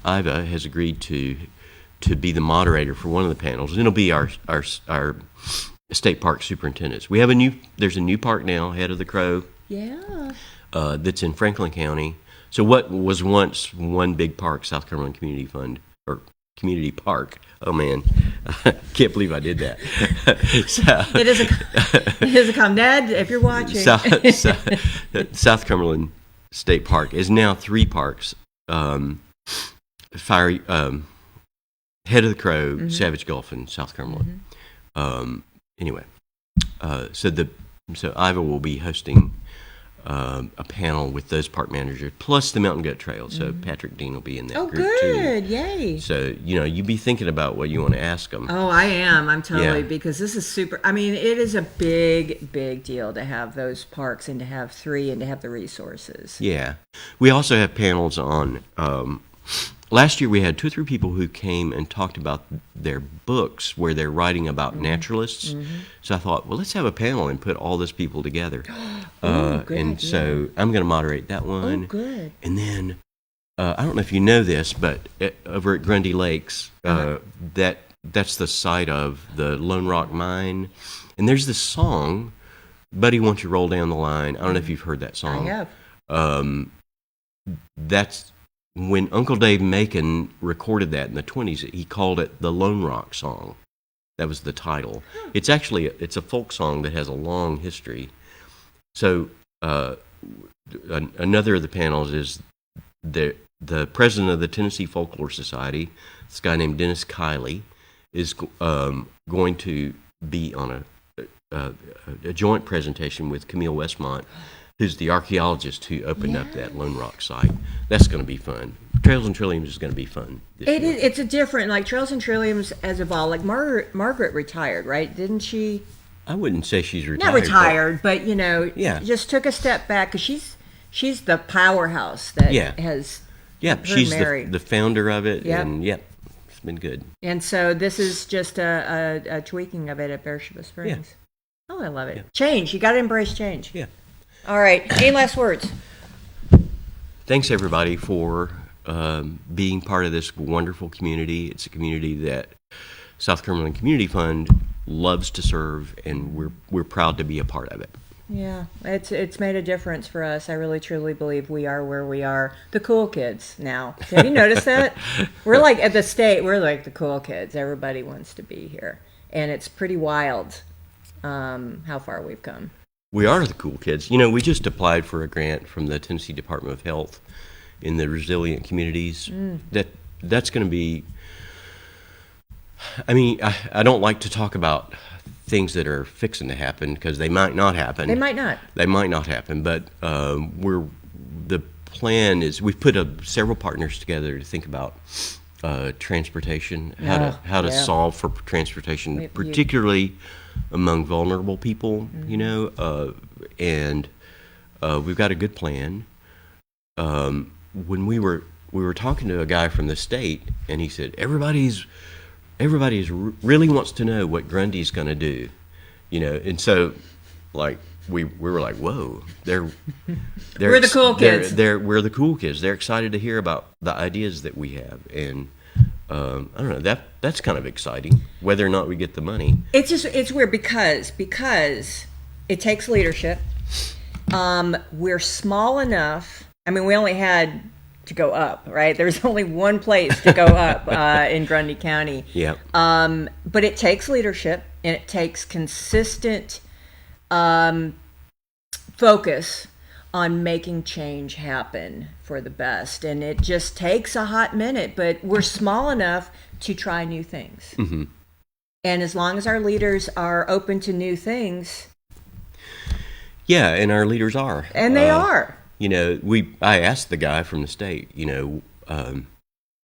Iva has agreed to be the moderator for one of the panels, and it'll be our state park superintendents. There's a new park now, Head of the Crow, that's in Franklin County. So what was once one big park, South Cumberland Community Fund, or Community Park. Oh man, I can't believe I did that. It is a ComNed if you're watching. South Cumberland State Park is now 3 parks: Head of the Crow, Savage Gulf, and South Cumberland. Anyway, so Iva will be hosting a panel with those park managers, plus the Mountain Goat Trail. So Patrick Dean will be in that group too. Oh, good. Yay. So, you be thinking about what you want to ask them. Oh, I am. I'm totally, Yeah. because this is super. I mean, it is a big, big deal to have those parks and to have 3 and to have the resources. Yeah. We also have panels on, last year we had 2 or 3 people who came and talked about their books where they're writing about naturalists. So I thought, well, let's have a panel and put all those people together. Good so I'm going to moderate that one. Oh, good. And then, I don't know if you know this, but over at Grundy Lakes, that's the site of the Lone Rock Mine. And there's this song, Buddy, Won't You Roll Down the Line? I don't know if you've heard that song. I have. That's when Uncle Dave Macon recorded that in the 20s. He called it the Lone Rock Song. That was the title. It's actually it's a folk song that has a long history. So another of the panels is the president of the Tennessee Folklore Society, this guy named Dennis Kiley, is going to be on a joint presentation with Camille Westmont, who's the archaeologist who opened up that Lone Rock site. That's going to be fun. Trails and Trilliums is going to be fun this year. It's a different, like Trails and Trilliums has evolved. Like Margaret retired, right? Didn't she? I wouldn't say she's retired. Not retired, but Yeah. just took a step back because she's the powerhouse that has. Yeah, her she's Mary. the founder of it, Yep. and it's been good. And so this is just a tweaking of it at Beersheba Springs. Oh, I love it. Yeah. Change. You got to embrace change. Yeah. All right. Any last words? Thanks everybody for being part of this wonderful community. It's a community that South Cumberland Community Fund loves to serve, and we're proud to be a part of it. Yeah, it's made a difference for us. I really truly believe we are where we are. The cool kids now. Have you noticed that? We're like at the state. We're like the cool kids. Everybody wants to be here, and it's pretty wild how far we've come. We are the cool kids. We just applied for a grant from the Tennessee Department of Health in the resilient communities. That's going to be. I mean, I don't like to talk about things that are fixing to happen because they might not happen. They might not. They might not happen, but the plan is we've put several partners together to think about transportation, how to solve for transportation, particularly among vulnerable people. And we've got a good plan. when we were talking to a guy from the state, and he said everybody's really wants to know what Grundy's going to do, and so like we were like, whoa, we're the cool kids. We're the cool kids. They're excited to hear about the ideas that we have, and I don't know, that's kind of exciting, whether or not we get the money. It's weird because it takes leadership. We're small enough. I mean, we only had to go up, right? There's only one place to go up in Grundy County. Yeah. But it takes leadership, and it takes consistent focus on making change happen for the best. And it just takes a hot minute, but we're small enough to try new things. Mm-hmm. And as long as our leaders are open to new things. Yeah, and our leaders are. And they are. I asked the guy from the state,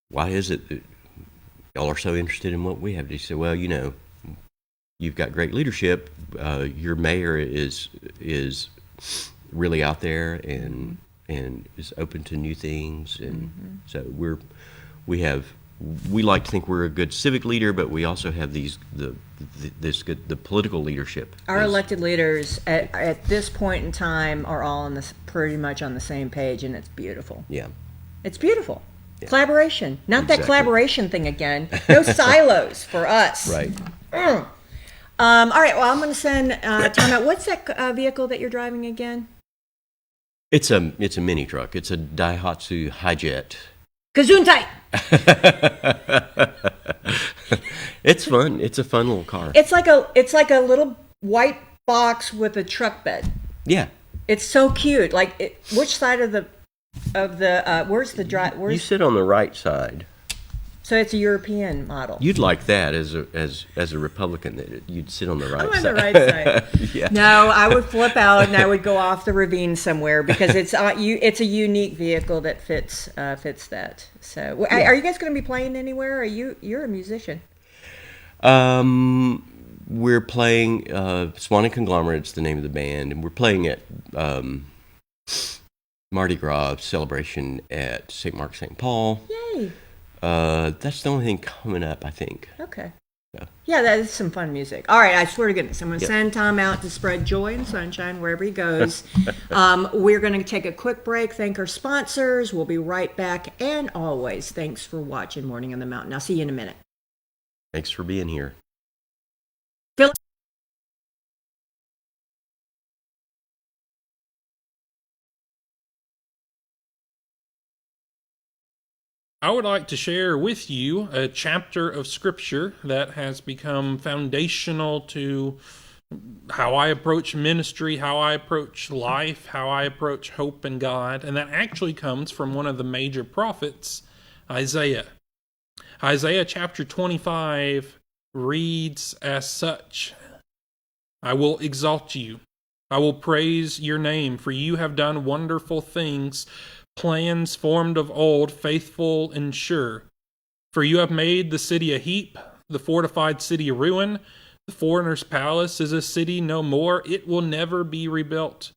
why is it that y'all are so interested in what we have? He said, well, you've got great leadership. Your mayor is really out there and is open to new things, and so we like to think we're a good civic leader, but we also have the political leadership. Our elected leaders at this point in time are all pretty much on the same page, and it's beautiful. Yeah, it's beautiful. Yeah. Collaboration, not Exactly. that collaboration thing again. No silos for us. Right. All right. Well, I'm going to send Tom out. What's that vehicle that you're driving again? It's a mini truck. It's a Daihatsu Hi-Jet. Gesundheit. It's fun. It's a fun little car. It's like a little white box with a truck bed. Yeah. It's so cute. Which side of the where's the drive? You sit on the right side. So it's a European model. You'd like that as a Republican, that you'd sit on the right I'm side. on the right side. Yeah. No, I would flip out and I would go off the ravine somewhere because it's a unique vehicle that fits that. So, are you guys going to be playing anywhere? You're a musician? We're playing Swan and Conglomerate's the name of the band, and we're playing at Mardi Gras celebration at St. Mark St. Paul. Yay! That's the only thing coming up, I think. Okay. Yeah. Yeah, that is some fun music. All right, I swear to goodness, I'm going to send Tom out to spread joy and sunshine wherever he goes. We're going to take a quick break, thank our sponsors. We'll be right back, and always, thanks for watching Morning on the Mountain. I'll see you in a minute. Thanks for being here. I would like to share with you a chapter of Scripture that has become foundational to how I approach ministry, how I approach life, how I approach hope in God, and that actually comes from one of the major prophets, Isaiah. Isaiah chapter 25 reads as such: I will exalt you. I will praise your name, for you have done wonderful things, plans formed of old, faithful and sure. For you have made the city a heap, the fortified city a ruin. The foreigner's palace is a city no more. It will never be rebuilt.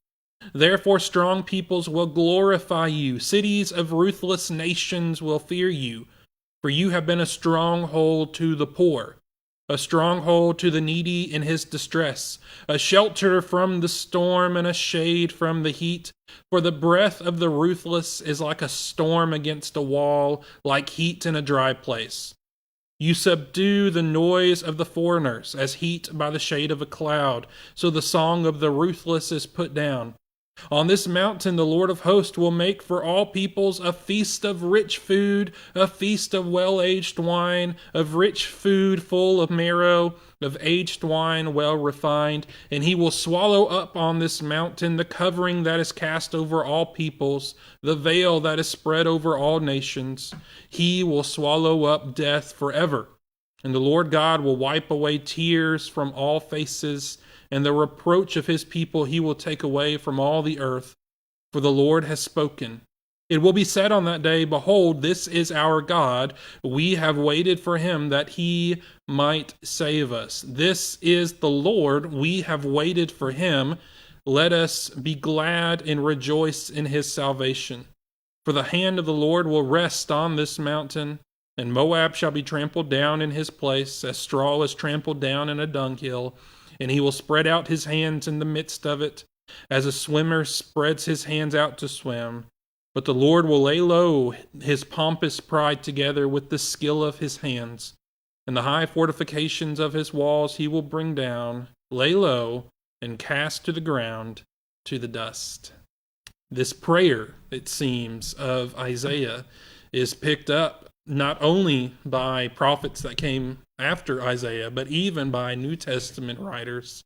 Therefore strong peoples will glorify you. Cities of ruthless nations will fear you. For you have been a stronghold to the poor, a stronghold to the needy in his distress, a shelter from the storm and a shade from the heat. For the breath of the ruthless is like a storm against a wall, like heat in a dry place. You subdue the noise of the foreigners as heat by the shade of a cloud, so the song of the ruthless is put down. On this mountain the Lord of hosts will make for all peoples a feast of rich food, a feast of well-aged wine, of rich food full of marrow, of aged wine well refined. And he will swallow up on this mountain the covering that is cast over all peoples, the veil that is spread over all nations. He will swallow up death forever. And the Lord God will wipe away tears from all faces, and the reproach of his people he will take away from all the earth. For the Lord has spoken. It will be said on that day, Behold, this is our God. We have waited for him that he might save us. This is the Lord. We have waited for him. Let us be glad and rejoice in his salvation. For the hand of the Lord will rest on this mountain, and Moab shall be trampled down in his place, as straw is trampled down in a dunghill, and he will spread out his hands in the midst of it, as a swimmer spreads his hands out to swim. But the Lord will lay low his pompous pride together with the skill of his hands, and the high fortifications of his walls he will bring down, lay low, and cast to the ground, to the dust. This prayer, it seems, of Isaiah is picked up not only by prophets that came after Isaiah, but even by New Testament writers.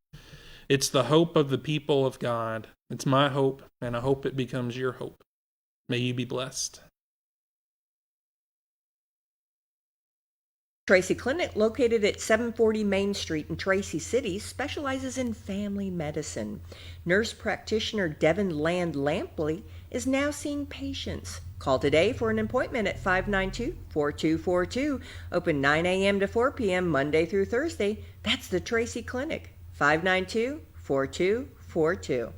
It's the hope of the people of God. It's my hope, and I hope it becomes your hope. May you be blessed. Tracy Clinic, located at 740 Main Street in Tracy City, specializes in family medicine. Nurse practitioner Devin Land Lampley is now seeing patients. Call today for an appointment at 592-4242. Open 9 a.m. to 4 p.m. Monday through Thursday. That's the Tracy Clinic. 592-4242.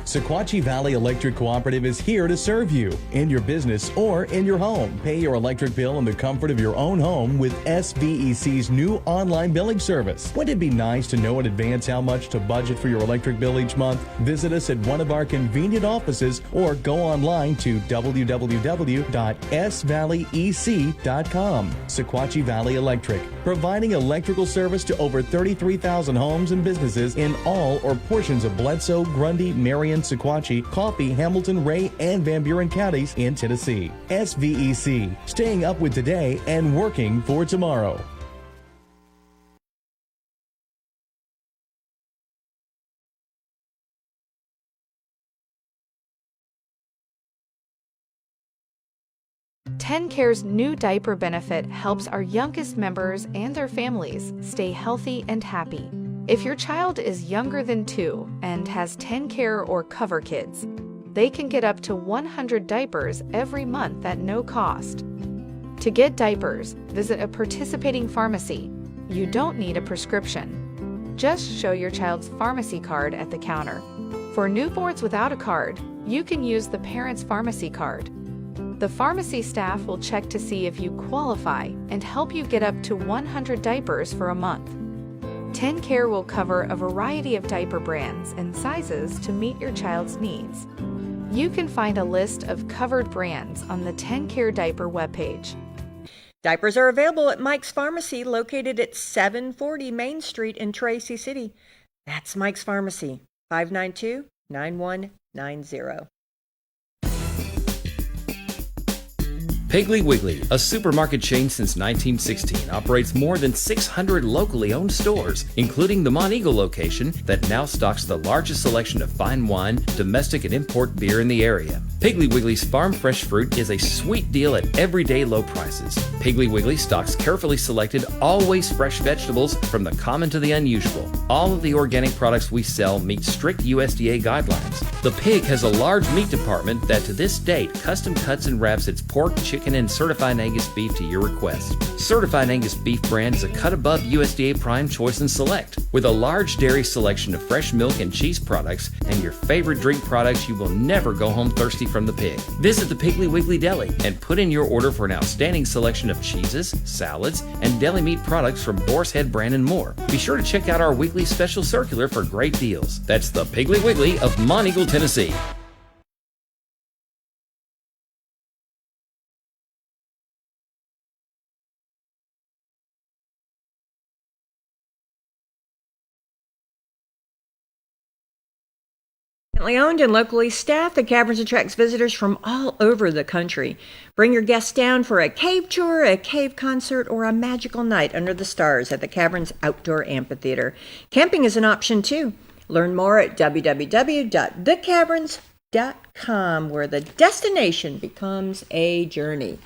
Sequatchie Valley Electric Cooperative is here to serve you in your business or in your home. Pay your electric bill in the comfort of your own home with SVEC's new online billing service. Wouldn't it be nice to know in advance how much to budget for your electric bill each month? Visit us at one of our convenient offices or go online to www.svalleyec.com. Sequatchie Valley Electric, providing electrical service to over 33,000 homes and businesses in all or portions of Bledsoe, Grundy, Marion, Sequatchie, Coffee, Hamilton, Ray, and Van Buren counties in Tennessee. SVEC, staying up with today and working for tomorrow. TennCare's new diaper benefit helps our youngest members and their families stay healthy and happy. If your child is younger than 2 and has TennCare or Cover Kids, they can get up to 100 diapers every month at no cost. To get diapers, visit a participating pharmacy. You don't need a prescription. Just show your child's pharmacy card at the counter. For newborns without a card, you can use the parent's pharmacy card. The pharmacy staff will check to see if you qualify and help you get up to 100 diapers for a month. TennCare will cover a variety of diaper brands and sizes to meet your child's needs. You can find a list of covered brands on the TennCare diaper webpage. Diapers are available at Mike's Pharmacy, located at 740 Main Street in Tracy City. That's Mike's Pharmacy, 592-9190. Piggly Wiggly, a supermarket chain since 1916, operates more than 600 locally owned stores, including the Monteagle location that now stocks the largest selection of fine wine, domestic and import beer in the area. Piggly Wiggly's farm fresh fruit is a sweet deal at everyday low prices. Piggly Wiggly stocks carefully selected, always fresh vegetables from the common to the unusual. All of the organic products we sell meet strict USDA guidelines. The Pig has a large meat department that to this date custom cuts and wraps its pork, chicken, and Certified Angus beef to your request. Certified Angus beef brand is a cut above USDA Prime Choice and Select. With a large dairy selection of fresh milk and cheese products and your favorite drink products, you will never go home thirsty from the Pig. Visit the Piggly Wiggly Deli and put in your order for an outstanding selection of cheeses, salads, and deli meat products from Boar's Head brand and more. Be sure to check out our weekly special circular for great deals. That's the Piggly Wiggly of Monteagle, Tennessee. Owned and locally staffed, the Caverns attracts visitors from all over the country. Bring your guests down for a cave tour, a cave concert, or a magical night under the stars at the Caverns Outdoor Amphitheater. Camping is an option too. Learn more at www.thecaverns.com, where the destination becomes a journey.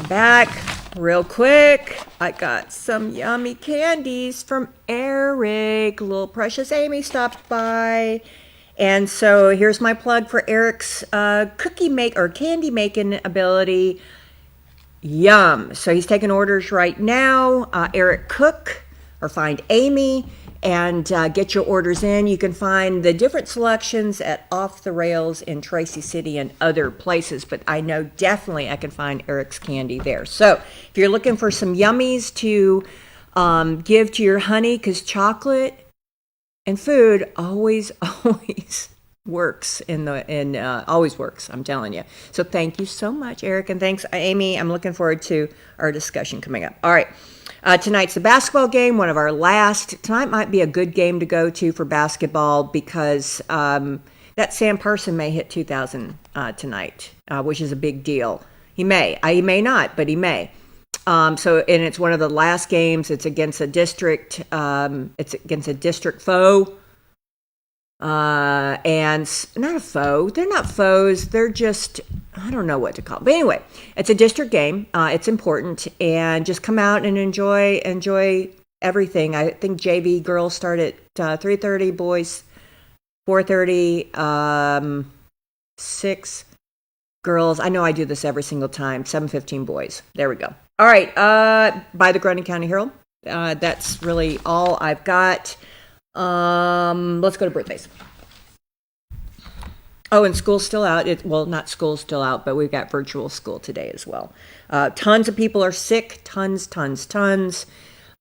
Back real quick, I got some yummy candies from Eric. Little precious Amy stopped by, and so here's my plug for Eric's cookie make or candy making ability. Yum. So he's taking orders right now. Eric Cook, or find Amy, and get your orders in. You can find the different selections at Off the Rails in Tracy City and other places, but I know definitely I can find Eric's Candy there. So if you're looking for some yummies to give to your honey, because chocolate and food always works always works, I'm telling you. So thank you so much, Eric, and thanks, Amy. I'm looking forward to our discussion coming up. All right. Tonight's the basketball game, one of our last. Tonight might be a good game to go to for basketball because that Sam Person may hit 2,000 tonight, which is a big deal. He may not, but he may. And it's one of the last games. It's against a district. It's against a district foe. And not a foe. They're not foes. They're just, I don't know what to call it. But anyway, it's a district game. It's important, and just come out and enjoy everything. I think JV girls start at 3:30, boys 4:30, 6 girls. I know I do this every single time. 7:15 boys. There we go. All right. By the Grundy County Herald. That's really all I've got. Let's go to birthdays. Oh, and school's still out. Not school's still out, but we've got virtual school today as well. Tons of people are sick. Tons.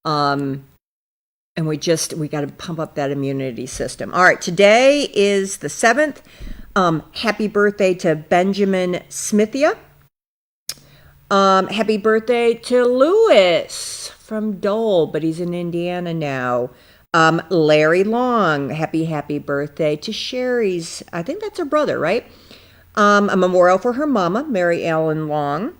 And we got to pump up that immunity system. All right, today is the 7th. Happy birthday to Benjamin Smithia. Happy birthday to Louis from Dole, but he's in Indiana now. Larry Long, happy birthday to Sherry's, I think that's her brother, right? A memorial for her mama, Mary Ellen Long.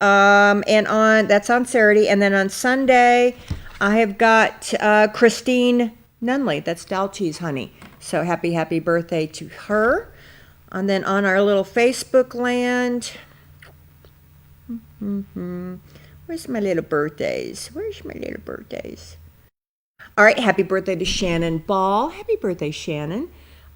And that's on Saturday. And then on Sunday, I have got Christine Nunley, that's Dalcheese Honey. So happy birthday to her. And then on our little Facebook land, where's my little birthdays? All right, happy birthday to Shannon Ball. Happy birthday, Shannon.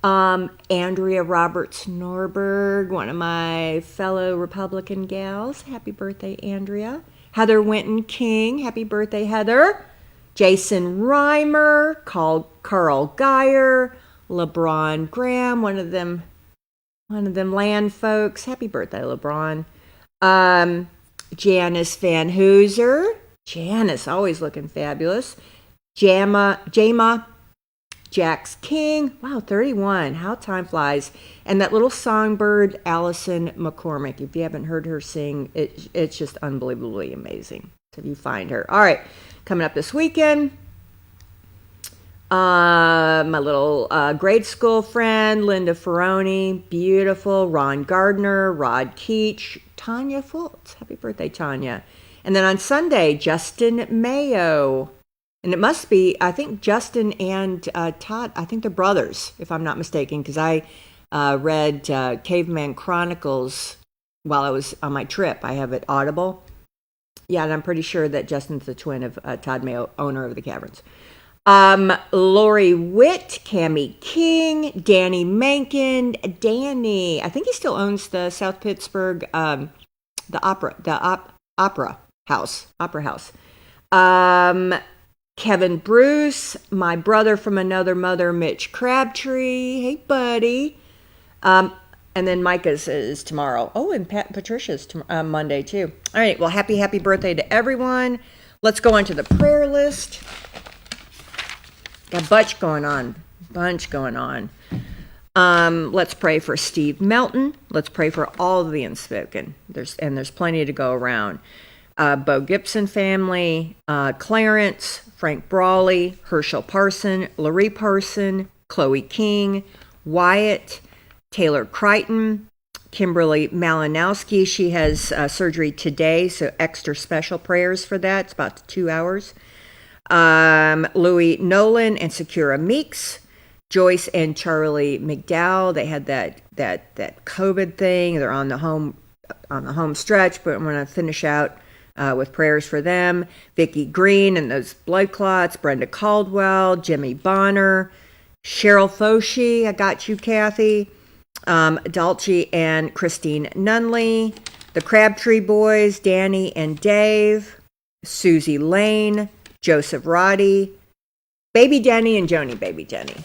Andrea Roberts Norberg, one of my fellow Republican gals. Happy birthday, Andrea. Heather Winton King. Happy birthday, Heather. Jason Reimer. Carl Geyer. LeBron Graham, one of them land folks. Happy birthday, LeBron. Janice Van Hooser. Janice, always looking fabulous. Jama, Jax King, wow, 31, how time flies. And that little songbird, Allison McCormick. If you haven't heard her sing, it's just unbelievably amazing. So if you find her. All right, coming up this weekend, my little grade school friend, Linda Ferroni, beautiful. Ron Gardner, Rod Keach, Tanya Fultz. Happy birthday, Tanya. And then on Sunday, Justin Mayo. And it must be, I think Justin and Todd, I think they're brothers, if I'm not mistaken, because I read Caveman Chronicles while I was on my trip. I have it Audible. Yeah, and I'm pretty sure that Justin's the twin of Todd Mayo, owner of the Caverns. Lori Witt, Cammie King, Danny Menken, Danny. I think he still owns the South Pittsburgh, the Opera House. Kevin Bruce, my brother from another mother, Mitch Crabtree. Hey, buddy. And then Micah's is tomorrow. Oh, and Patricia's Monday, too. All right, well, happy birthday to everyone. Let's go on to the prayer list. Got a bunch going on. Let's pray for Steve Melton. Let's pray for all of the unspoken. There's plenty to go around. Bo Gibson family, Clarence, Frank Brawley, Herschel Parson, Larry Parson, Chloe King, Wyatt, Taylor Crichton, Kimberly Malinowski. She has surgery today, so extra special prayers for that. It's about 2 hours. Louis Nolan and Sakura Meeks, Joyce and Charlie McDowell. They had that COVID thing. They're on the home stretch, but I'm going to finish out with prayers for them. Vicki Green and those blood clots. Brenda Caldwell, Jimmy Bonner, Cheryl Foshi. I got you, Kathy. Dalchi and Christine Nunley. the Crabtree boys, Danny and Dave, Susie Lane, Joseph Roddy, Baby Denny and Joni Baby Denny.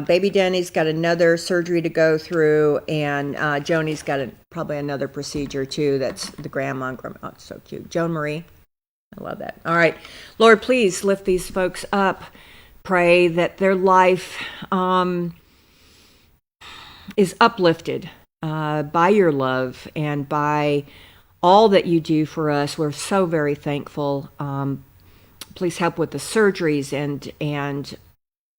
Baby Denny's got another surgery to go through, and Joni's got probably another procedure too. That's the grandma. Oh, it's so cute. Joan Marie. I love that. All right. Lord, please lift these folks up. Pray that their life is uplifted by your love and by all that you do for us. We're so very thankful. Please help with the surgeries and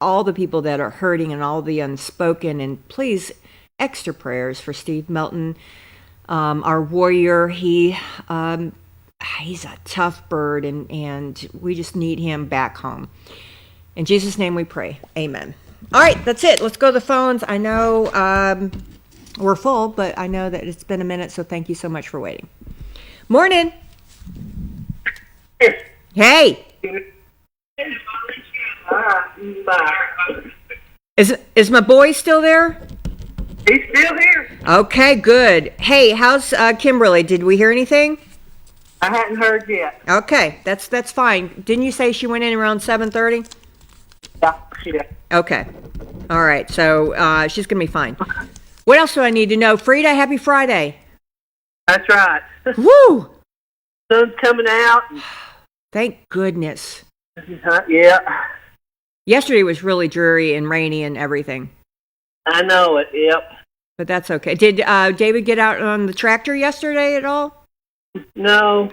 all the people that are hurting and all the unspoken. And please, extra prayers for Steve Melton, our warrior. He's a tough bird, and we just need him back home. In Jesus' name we pray. Amen. All right, that's it. Let's go to the phones. I know we're full, but I know that it's been a minute, so thank you so much for waiting. Morning. Hey. Is my boy still there? He's still here. Okay, good. Hey, how's Kimberly? Did we hear anything? I hadn't heard yet. Okay, that's fine. Didn't you say she went in around 7:30? Yeah, she did. Okay. All right, so she's going to be fine. What else do I need to know? Frida, happy Friday. That's right. Woo! Sun's coming out. Thank goodness. Yeah. Yesterday was really dreary and rainy and everything. I know it, yep. But that's okay. Did David get out on the tractor yesterday at all? No,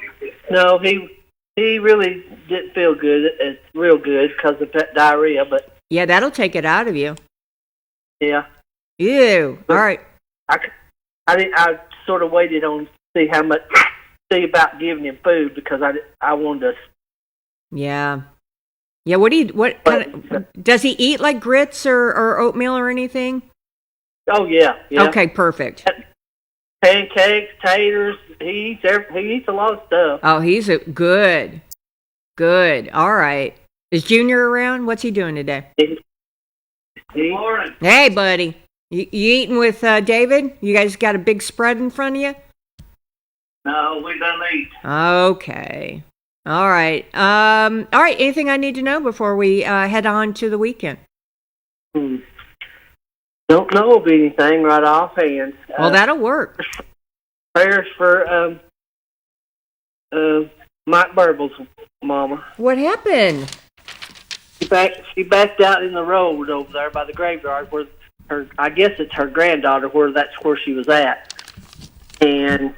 he really didn't feel good. It's real good because of pet diarrhea, but... Yeah, that'll take it out of you. Yeah. Ew. All right. I sort of waited on see about giving him food because I wanted to... Yeah. Yeah, what kind of, does he eat like grits or oatmeal or anything? Oh, yeah. Okay, perfect. Pancakes, taters, he eats a lot of stuff. Oh, he's good. Good. All right. Is Junior around? What's he doing today? Morning. Hey, buddy. You eating with David? You guys got a big spread in front of you? No, we done eat. Okay. All right. All right. Anything I need to know before we head on to the weekend? Don't know of anything right offhand. Well, that'll work. Prayers for Mike Burble's mama. What happened? She backed out in the road over there by the graveyard where I guess it's her granddaughter that's where she was at, and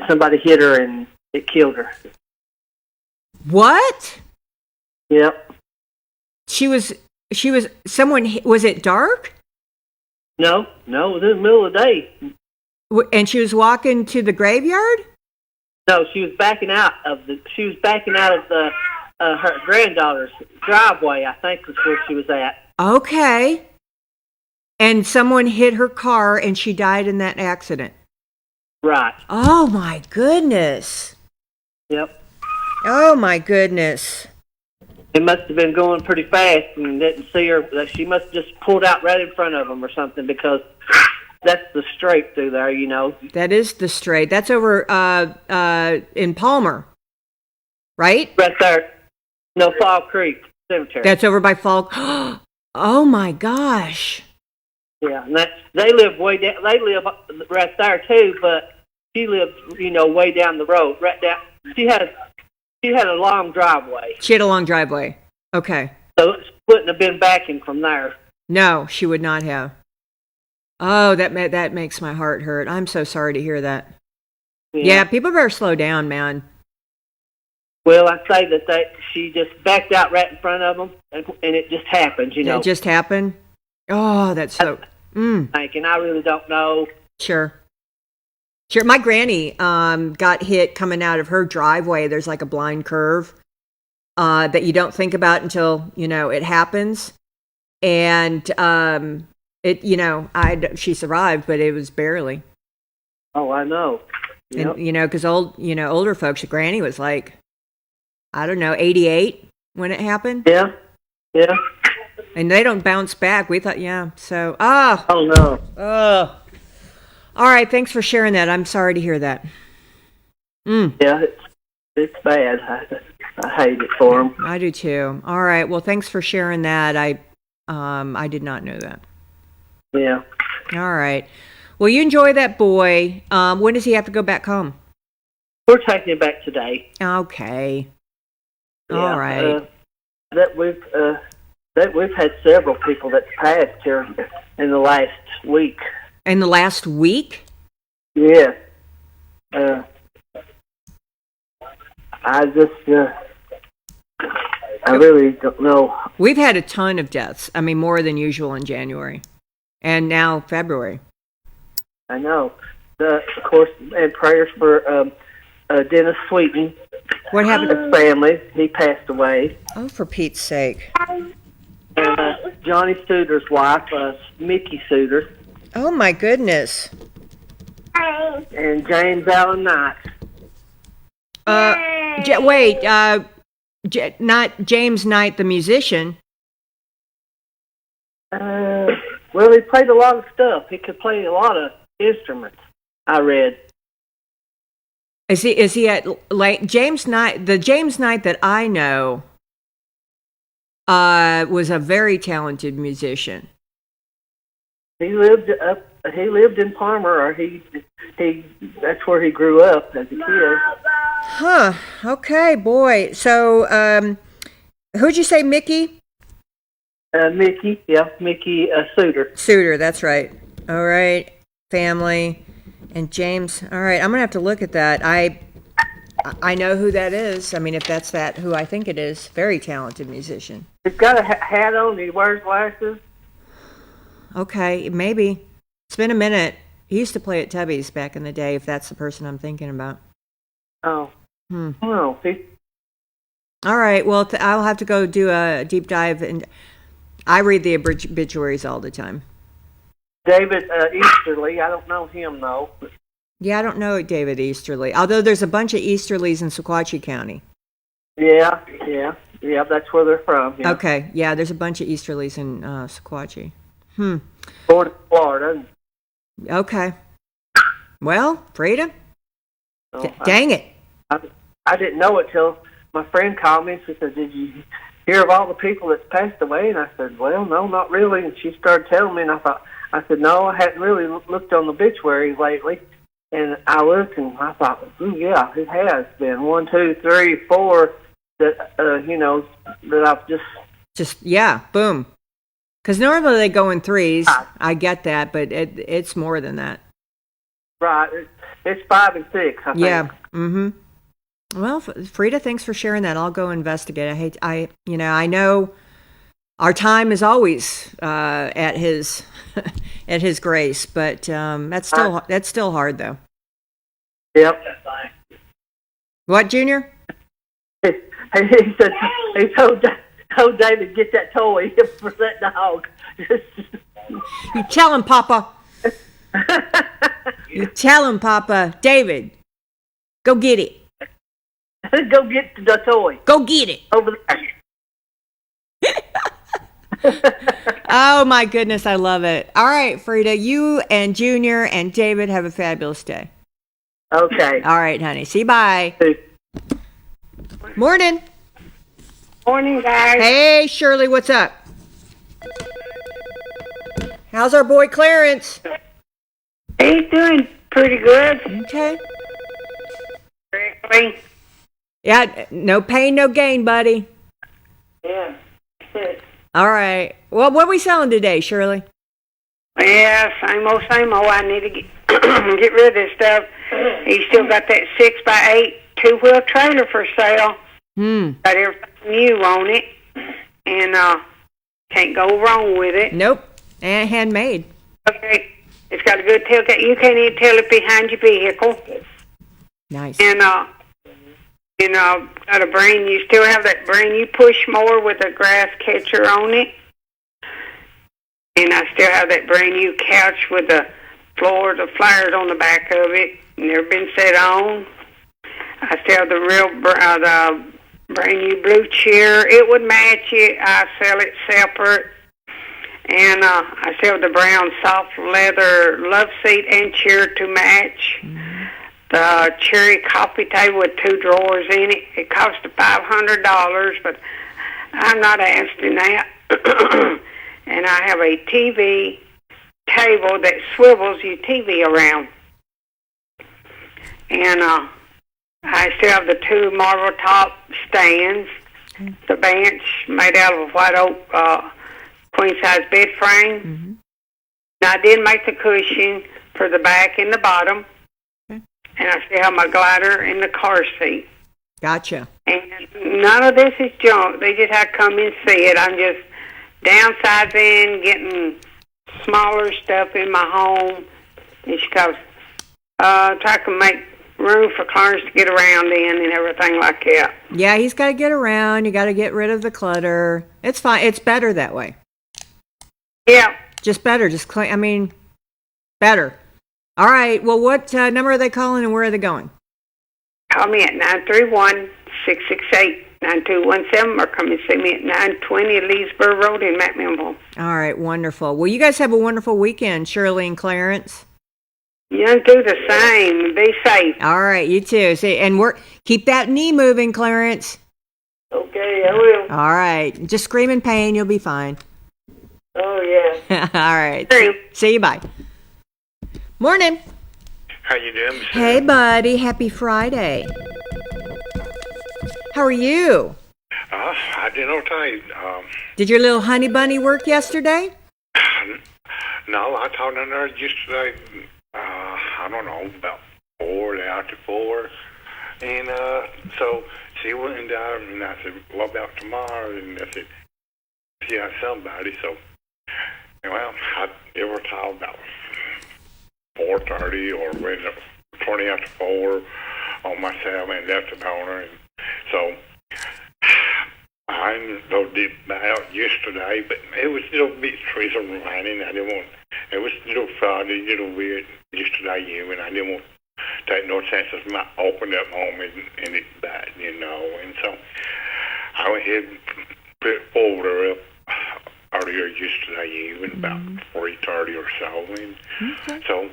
somebody hit her and it killed her. What? Yep. She was someone, was it dark? No, it was in the middle of the day. And she was walking to the graveyard? No, she was backing out of the her granddaughter's driveway, I think was where she was at. Okay. And someone hit her car and she died in that accident. Right. Oh my goodness. Yep. Oh my goodness. It must have been going pretty fast and didn't see her. She must have just pulled out right in front of them or something because that's the straight through there, you know. That is the straight. That's over in Palmer, right? Right there. No, Fall Creek Cemetery. That's over by Fall. Oh my gosh. Yeah, and they live way down. They live right there too, but she lived, way down the road, right down. She had a long driveway. She had a long driveway. Okay. So it wouldn't have been backing from there. No, she would not have. Oh, that makes my heart hurt. I'm so sorry to hear that. Yeah, people better slow down, man. Well, I say that she just backed out right in front of them, and it just happened, It just happened? Oh, that's so... And I really don't know. Sure. My granny got hit coming out of her driveway. There's like a blind curve that you don't think about until, it happens. And she survived, but it was barely. Oh, I know. Yep. And, because older folks, granny was like, I don't know, 88 when it happened. Yeah. Yeah. And they don't bounce back. We thought, yeah. So, Oh, no. Oh. All right, thanks for sharing that. I'm sorry to hear that. Yeah, it's bad. I hate it for them. I do too. All right, well, thanks for sharing that. I did not know that. Yeah. All right. Well, you enjoy that boy. When does he have to go back home? We're taking it back today. Okay. Yeah, All right. That we've had several people that's passed here in the last week. In the last week? Yeah. I just, I really don't know. We've had a ton of deaths. I mean, more than usual in January. And now February. I know. Of course, and prayers for Dennis Sweeten. What happened? His family. He passed away. Oh, for Pete's sake. And Johnny Suter's wife, Mickey Suter. Oh, my goodness. And James Allen Knight. Not James Knight, the musician. Well, he played a lot of stuff. He could play a lot of instruments, I read. Is he at like James Knight? The James Knight that I know was a very talented musician. He lived in Palmer, or that's where he grew up as a kid. Huh. Okay, boy. So, who'd you say, Mickey? Mickey Suter. Suter, that's right. All right, family, and James. All right, I'm gonna have to look at that. I know who that is. I mean, if that's who I think it is, very talented musician. He's got a hat on. He wears glasses. Okay, maybe. It's been a minute. He used to play at Tubby's back in the day, if that's the person I'm thinking about. Oh. All right, well, I'll have to go do a deep dive, and I read the obituaries all the time. David Easterly, I don't know him, though. Yeah, I don't know David Easterly, although there's a bunch of Easterlys in Sequatchie County. Yeah, that's where they're from. Yeah. Okay, yeah, there's a bunch of Easterlys in Sequatchie. Born in Florida. Okay. Well, Frida, So dang it. I didn't know it till my friend called me and she said, "Did you hear of all the people that's passed away?" And I said, "Well, no, not really." And she started telling me, and I said, "No, I hadn't really looked on the obituaries lately." And I looked, and I thought, yeah, it has been 1, 2, 3, 4 that that I've just boom. Because normally they go in threes. I get that, but it's more than that. Right, it's 5 and 6. I think. Yeah. Mm-hmm. Well, Frida, thanks for sharing that. I'll go investigate. I know our time is always at his at his grace, but that's still hard though. Yep. What, Junior? He said he told David, get that toy for that dog. You tell him, Papa. You tell him, Papa. David, go get it. Go get the toy. Go get it. Over there. Oh, my goodness. I love it. All right, Frida, you and Junior and David have a fabulous day. Okay. All right, honey. See you. Bye. Morning. Morning, guys. Hey, Shirley, what's up? How's our boy Clarence? He's doing pretty good. Okay. Really? Yeah, no pain, no gain, buddy. Yeah. All right. Well, what are we selling today, Shirley? Yeah, same old, same old. I need to get rid of this stuff. He's still got that 6x8 two-wheel trailer for sale. Got everything new on it, and can't go wrong with it. Nope. And handmade. Okay. It's got a good tailgate. You can't even tell it behind your vehicle. Nice. And got you still have that brand new push mower with a grass catcher on it. And I still have that brand new couch with the flyers on the back of it. Never been set on. I still have the brand new blue chair. It would match it. I sell it separate. And I still have the brown soft leather love seat and chair to match. The cherry coffee table with 2 drawers in it. It cost $500, but I'm not asking that. And I have a TV table that swivels your TV around. And I still have the 2 marble top stands. The bench made out of a white oak queen-size bed frame. Now, I did make the cushion for the back and the bottom. And I still have my glider in the car seat. Gotcha. And none of this is junk. They just have to come and see it. I'm just downsizing, getting smaller stuff in my home. It's because try to make room for Clarence to get around in and everything like that. Yeah, he's got to get around. You got to get rid of the clutter. It's fine. It's better that way. Yeah. Just better. Just clean. I mean, better. All right. Well, what number are they calling and where are they going? Call me at 931-668-9217 or come and see me at 920 Leesburg Road in McMinnville. All right. Wonderful. Well, you guys have a wonderful weekend, Shirley and Clarence. You do the same. Be safe. All right. You too. See, and keep that knee moving, Clarence. Okay, I will. All right. Just scream in pain. You'll be fine. Oh, yeah. All right. See you. Bye. Morning. How you doing, Miss Hey, buddy. Happy Friday. How are you? I didn't tell you. Did your little honey bunny work yesterday? No, I talked to her yesterday. I don't know, about 4 after 4, and so she went down, and I said, "What about tomorrow?" And I said, "She has somebody." So, well, I ever talk about 4:30 or when 20 after 4 on my cell and left it on her. And so I didn't go deep out yesterday, but it was a little bit drizzle raining. I didn't want. It was a little foggy, a little weird yesterday, and I didn't want to take no chances. Might open up on me and it bad, And so I went ahead and put a folder up earlier yesterday evening, about 3:30 or so, and so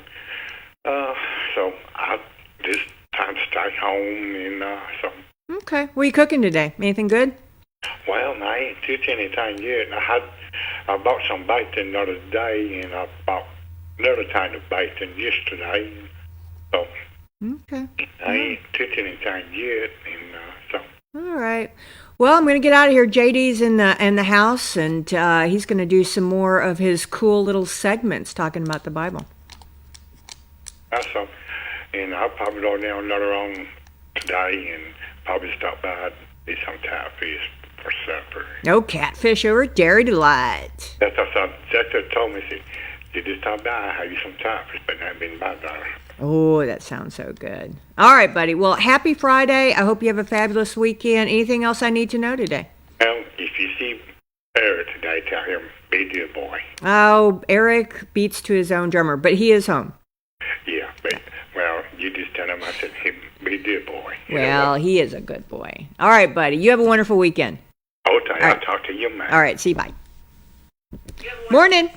I just time to stay home, and so. Okay. What are you cooking today? Anything good? Well, I ain't cooked anything yet. I bought some bacon the other day, and I bought another kind of bacon yesterday. So okay. I ain't cooked anything yet, and so. All right. Well, I'm going to get out of here. JD's in the house, and he's going to do some more of his cool little segments talking about the Bible. So, and I'll probably go down another on today, and probably stop by and eat some catfish for supper. No catfish over at Dairy Delight. That's what told me. She just stopped by, I have you some catfish, but not been by there. Oh, that sounds so good. All right, buddy. Well, happy Friday. I hope you have a fabulous weekend. Anything else I need to know today? Well, if you see Eric today, tell him, be a good boy. Oh, Eric beats to his own drummer, but he is home. Yeah, but, well, you just tell him I said, hey, be a good boy. Well, he is a good boy. All right, buddy. You have a wonderful weekend. Okay, I'll talk to you, man. All right, see you. Bye. Morning.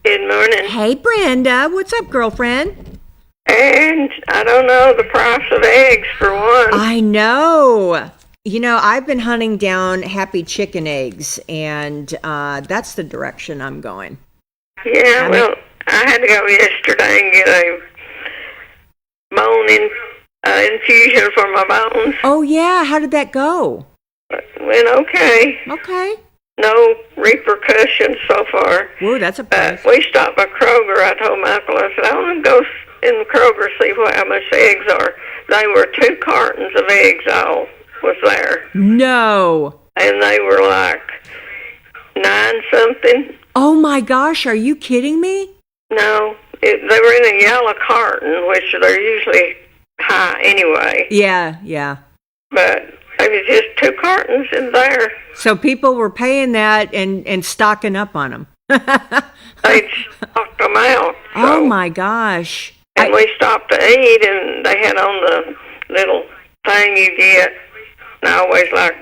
Good morning. Hey, Brenda. What's up, girlfriend? And I don't know the price of eggs for one. I know. You know, I've been hunting down Happy Chicken eggs, and that's the direction I'm going. Yeah, well, I had to go yesterday and get a bone infusion for my bones. Oh, yeah. How did that go? Went okay. Okay. No repercussions so far. Whoa, that's a price. We stopped by Kroger. I told Michael, I said, I want to go in Kroger see how much the eggs are. They were 2 cartons of eggs all was there. No. And they were like 9 something. Oh my gosh, are you kidding me? No, they were in a yellow carton, which they're usually high anyway. Yeah. But there was just 2 cartons in there. So people were paying that and stocking up on them. They stocked them out. So. Oh my gosh. And we stopped to eat, and they had on the little thing you get. And I always like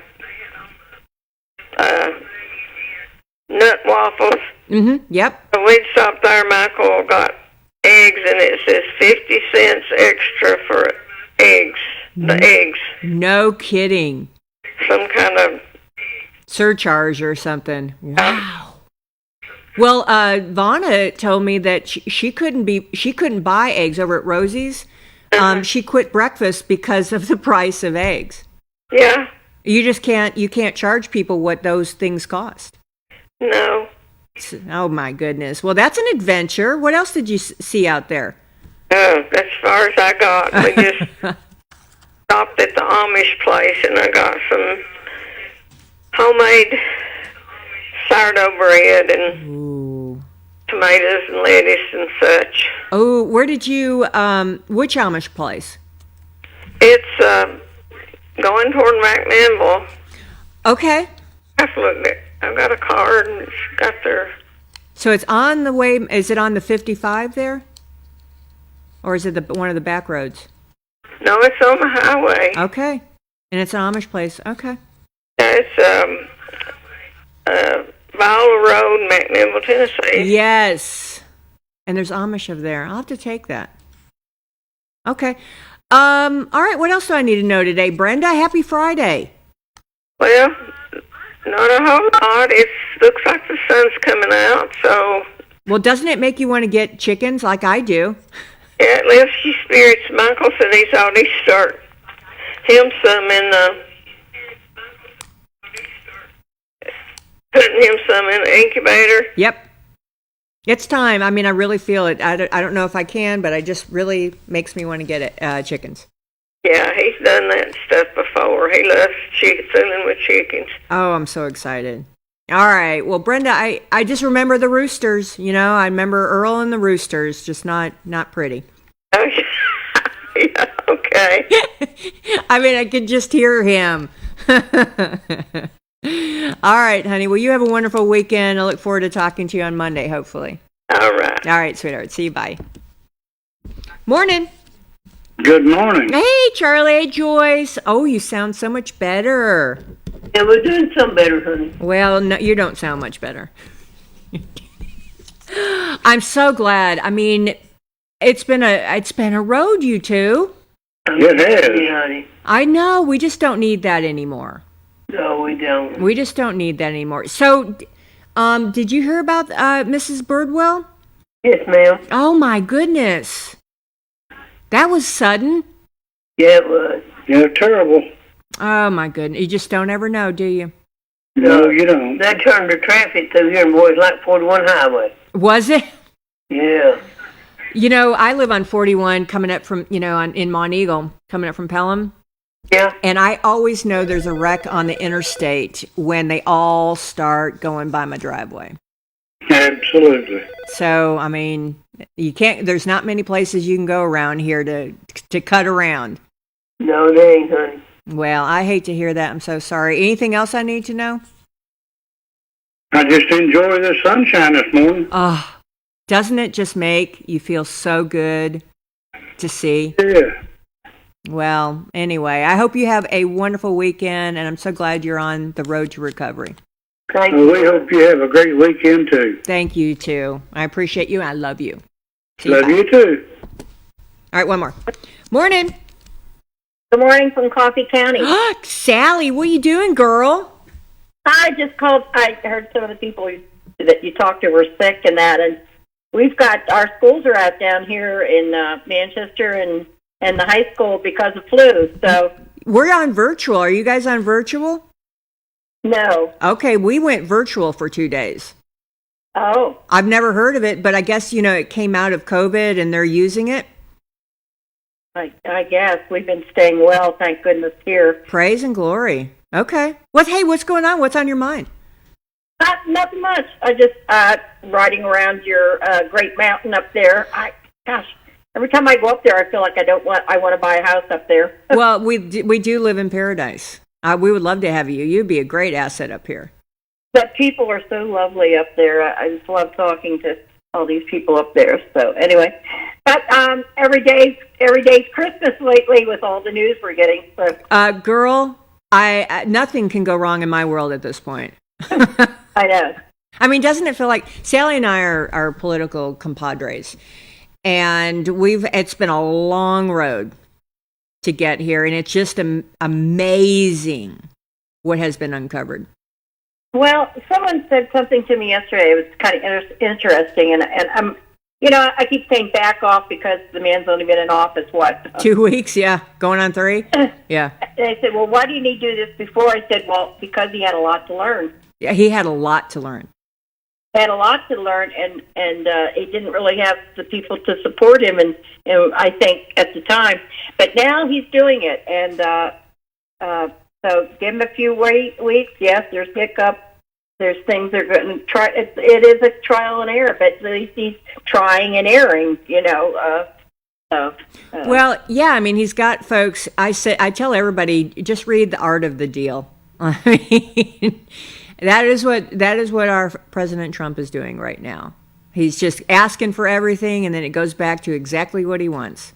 nut waffles. Mm-hmm. Yep. So we'd stop there. Michael got eggs, and it says 50 cents extra for eggs. The eggs. No kidding. Some kind of surcharge or something. Wow. Well, Vonna told me that she couldn't buy eggs over at Rosie's. She quit breakfast because of the price of eggs. Yeah. You can't charge people what those things cost. No. Oh my goodness. Well, that's an adventure. What else did you see out there? Oh, as far as I got. We just stopped at the Amish place, and I got some homemade sourdough bread and tomatoes and lettuce and such. Oh, where did you, which Amish place? It's going toward McMinnville. Okay. I've got a card, and it's got their... So it's on the way, is it on the 55 there? Or is it one of the back roads? No, it's on the highway. Okay. And it's an Amish place. Okay. It's Viola Road, McMinnville, Tennessee. Yes. And there's Amish over there. I'll have to take that. Okay. All right, what else do I need to know today? Brenda, happy Friday. Well, not a whole lot. It looks like the sun's coming out, so... Well, doesn't it make you want to get chickens like I do? Yeah, it lifts your spirits. Michael said he's already start him some in the... Putting him some in the incubator. Yep. It's time. I mean, I really feel it. I don't know if I can, but it just really makes me want to get it, chickens. Yeah, he's done that stuff before. He loves fooling with chickens. Oh, I'm so excited. All right. Well, Brenda, I just remember the roosters. You know, I remember Earl and the roosters, just not pretty. Oh, yeah, okay. I mean, I could just hear him. All right, honey. Well, you have a wonderful weekend. I look forward to talking to you on Monday, hopefully. All right. All right, sweetheart. See you. Bye. Morning. Good morning. Hey, Charlie. Hey, Joyce. Oh, you sound so much better. Yeah, we're doing some better, honey. Well, no, you don't sound much better. I'm so glad. I mean, it's been a road, you two. It has. Yeah, honey. I know. We just don't need that anymore. No, we don't. We just don't need that anymore. So, did you hear about Mrs. Birdwell? Yes, ma'am. Oh, my goodness. That was sudden. Yeah, it was. Yeah, terrible. Oh, my goodness. You just don't ever know, do you? No, you don't. That turned the traffic through here, boys, like 41 highway. Was it? Yeah. You know, I live on 41 coming up from, in Monteagle, coming up from Pelham. Yeah. And I always know there's a wreck on the interstate when they all start going by my driveway. Absolutely. So, I mean, there's not many places you can go around here to cut around. No, they ain't, honey. Well, I hate to hear that. I'm so sorry. Anything else I need to know? I just enjoy the sunshine this morning. Oh, doesn't it just make you feel so good to see? Yeah. Well, anyway, I hope you have a wonderful weekend, and I'm so glad you're on the road to recovery. Thank you. We hope you have a great weekend, too. Thank you, too. I appreciate you, and I love you. Love you, too. All right, one more. Morning. Good morning from Coffee County. Sally, what are you doing, girl? I just called. I heard some of the people that you talked to were sick and that, and we've got our schools are out down here in Manchester and the high school because of flu. So we're on virtual. Are you guys on virtual? No. Okay, we went virtual for 2 days. Oh. I've never heard of it, but I guess, it came out of COVID and they're using it. I guess we've been staying well, thank goodness, here. Praise and glory. Okay. What's going on? What's on your mind? Nothing much. I just riding around your great mountain up there. Every time I go up there, I feel like I want to buy a house up there. Well, we do live in paradise. We would love to have you. You'd be a great asset up here. But people are so lovely up there. I just love talking to all these people up there. So anyway, but every day's Christmas lately with all the news we're getting. So. Girl, nothing can go wrong in my world at this point. I know. I mean, doesn't it feel like Sally and I are political compadres, and it's been a long road to get here, and it's just amazing what has been uncovered. Well, someone said something to me yesterday. It was kind of interesting, and I'm, I keep saying back off because the man's only been in office, 2 weeks? Yeah. Going on 3? Yeah. And I said, well, why didn't he do this before? I said, well, because he had a lot to learn. Yeah, he had a lot to learn. Had a lot to learn, and he didn't really have the people to support him, and I think at the time. But now he's doing it, and so give him a few weeks. Yes, there's hiccups. There's things they're going to try. It is a trial and error, but at least he's trying and erring. Well, yeah. I mean, he's got folks. I tell everybody, just read The Art of the Deal. I mean, that is what our President Trump is doing right now. He's just asking for everything, and then it goes back to exactly what he wants.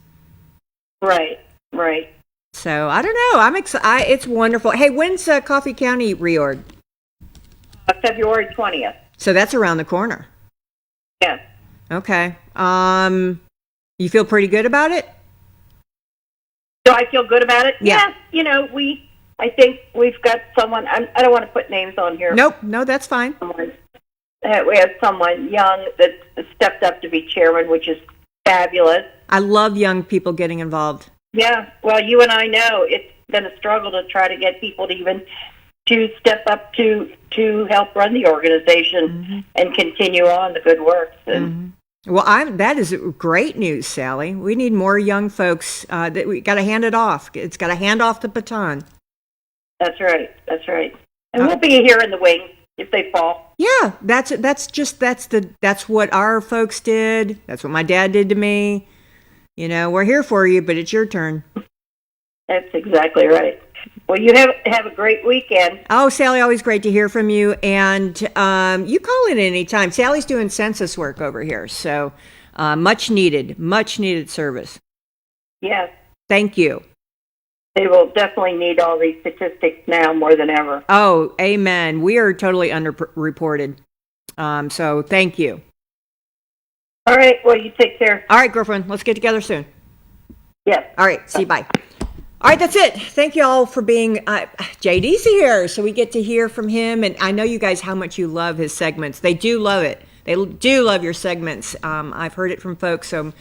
Right. So I don't know. I'm excited. It's wonderful. Hey, when's Coffee County reorg? February 20th. So that's around the corner. Yes. Okay. You feel pretty good about it? Do I feel good about it? Yeah. I think we've got someone. I don't want to put names on here. Nope. No, that's fine. We have someone young that stepped up to be chairman, which is fabulous. I love young people getting involved. Yeah. Well, you and I know it's been a struggle to try to get people to step up to help run the organization and continue on the good work. Well, that is great news, Sally. We need more young folks. That we got to hand it off. It's got to hand off the baton. That's right. And we'll be here in the wings if they fall. Yeah, that's what our folks did. That's what my dad did to me. We're here for you, but it's your turn. That's exactly right. Well, you have a great weekend. Oh, Sally, always great to hear from you. And you call in anytime. Sally's doing census work over here, so much needed service. Yes. Thank you. They will definitely need all these statistics now more than ever. Oh, amen. We are totally underreported. So thank you. All right. Well, you take care. All right, girlfriend. Let's get together soon. Yes. All right. See you. Bye. All right, that's it. Thank you all for being. JD's here, so we get to hear from him. And I know you guys how much you love his segments. They do love it. They do love your segments. I've heard it from folks. So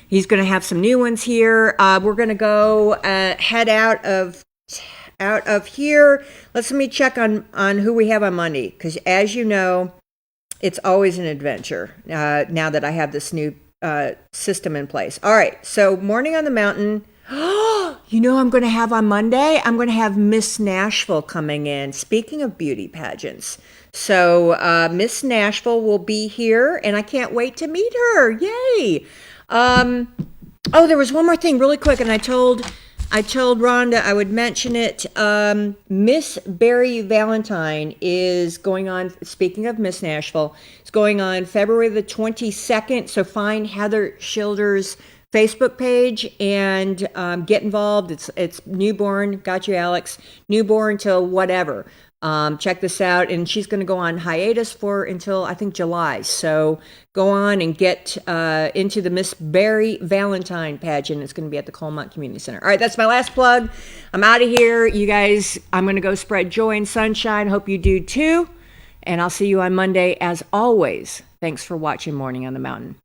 he's going to have some new ones here. We're going to go head out of here. Let me check on who we have on Monday, because as you know, it's always an adventure now that I have this new system in place. All right, so Morning on the Mountain. I'm going to have on Monday, I'm going to have Miss Nashville coming in. Speaking of beauty pageants. So Miss Nashville will be here, and I can't wait to meet her. Yay. There was one more thing really quick, and I told Rhonda I would mention it. Miss Barry Valentine is going on, speaking of Miss Nashville, it's going on February the 22nd. So find Heather Schilder's Facebook page and get involved. It's newborn, got you, Alex, newborn till whatever. Check this out, and she's going to go on hiatus until I think July. So go on and get into the Miss Barry Valentine pageant. It's going to be at the Colmont Community Center. All right, that's my last plug. I'm out of here, you guys. I'm going to go spread joy and sunshine. Hope you do too, and I'll see you on Monday as always. Thanks for watching Morning on the Mountain.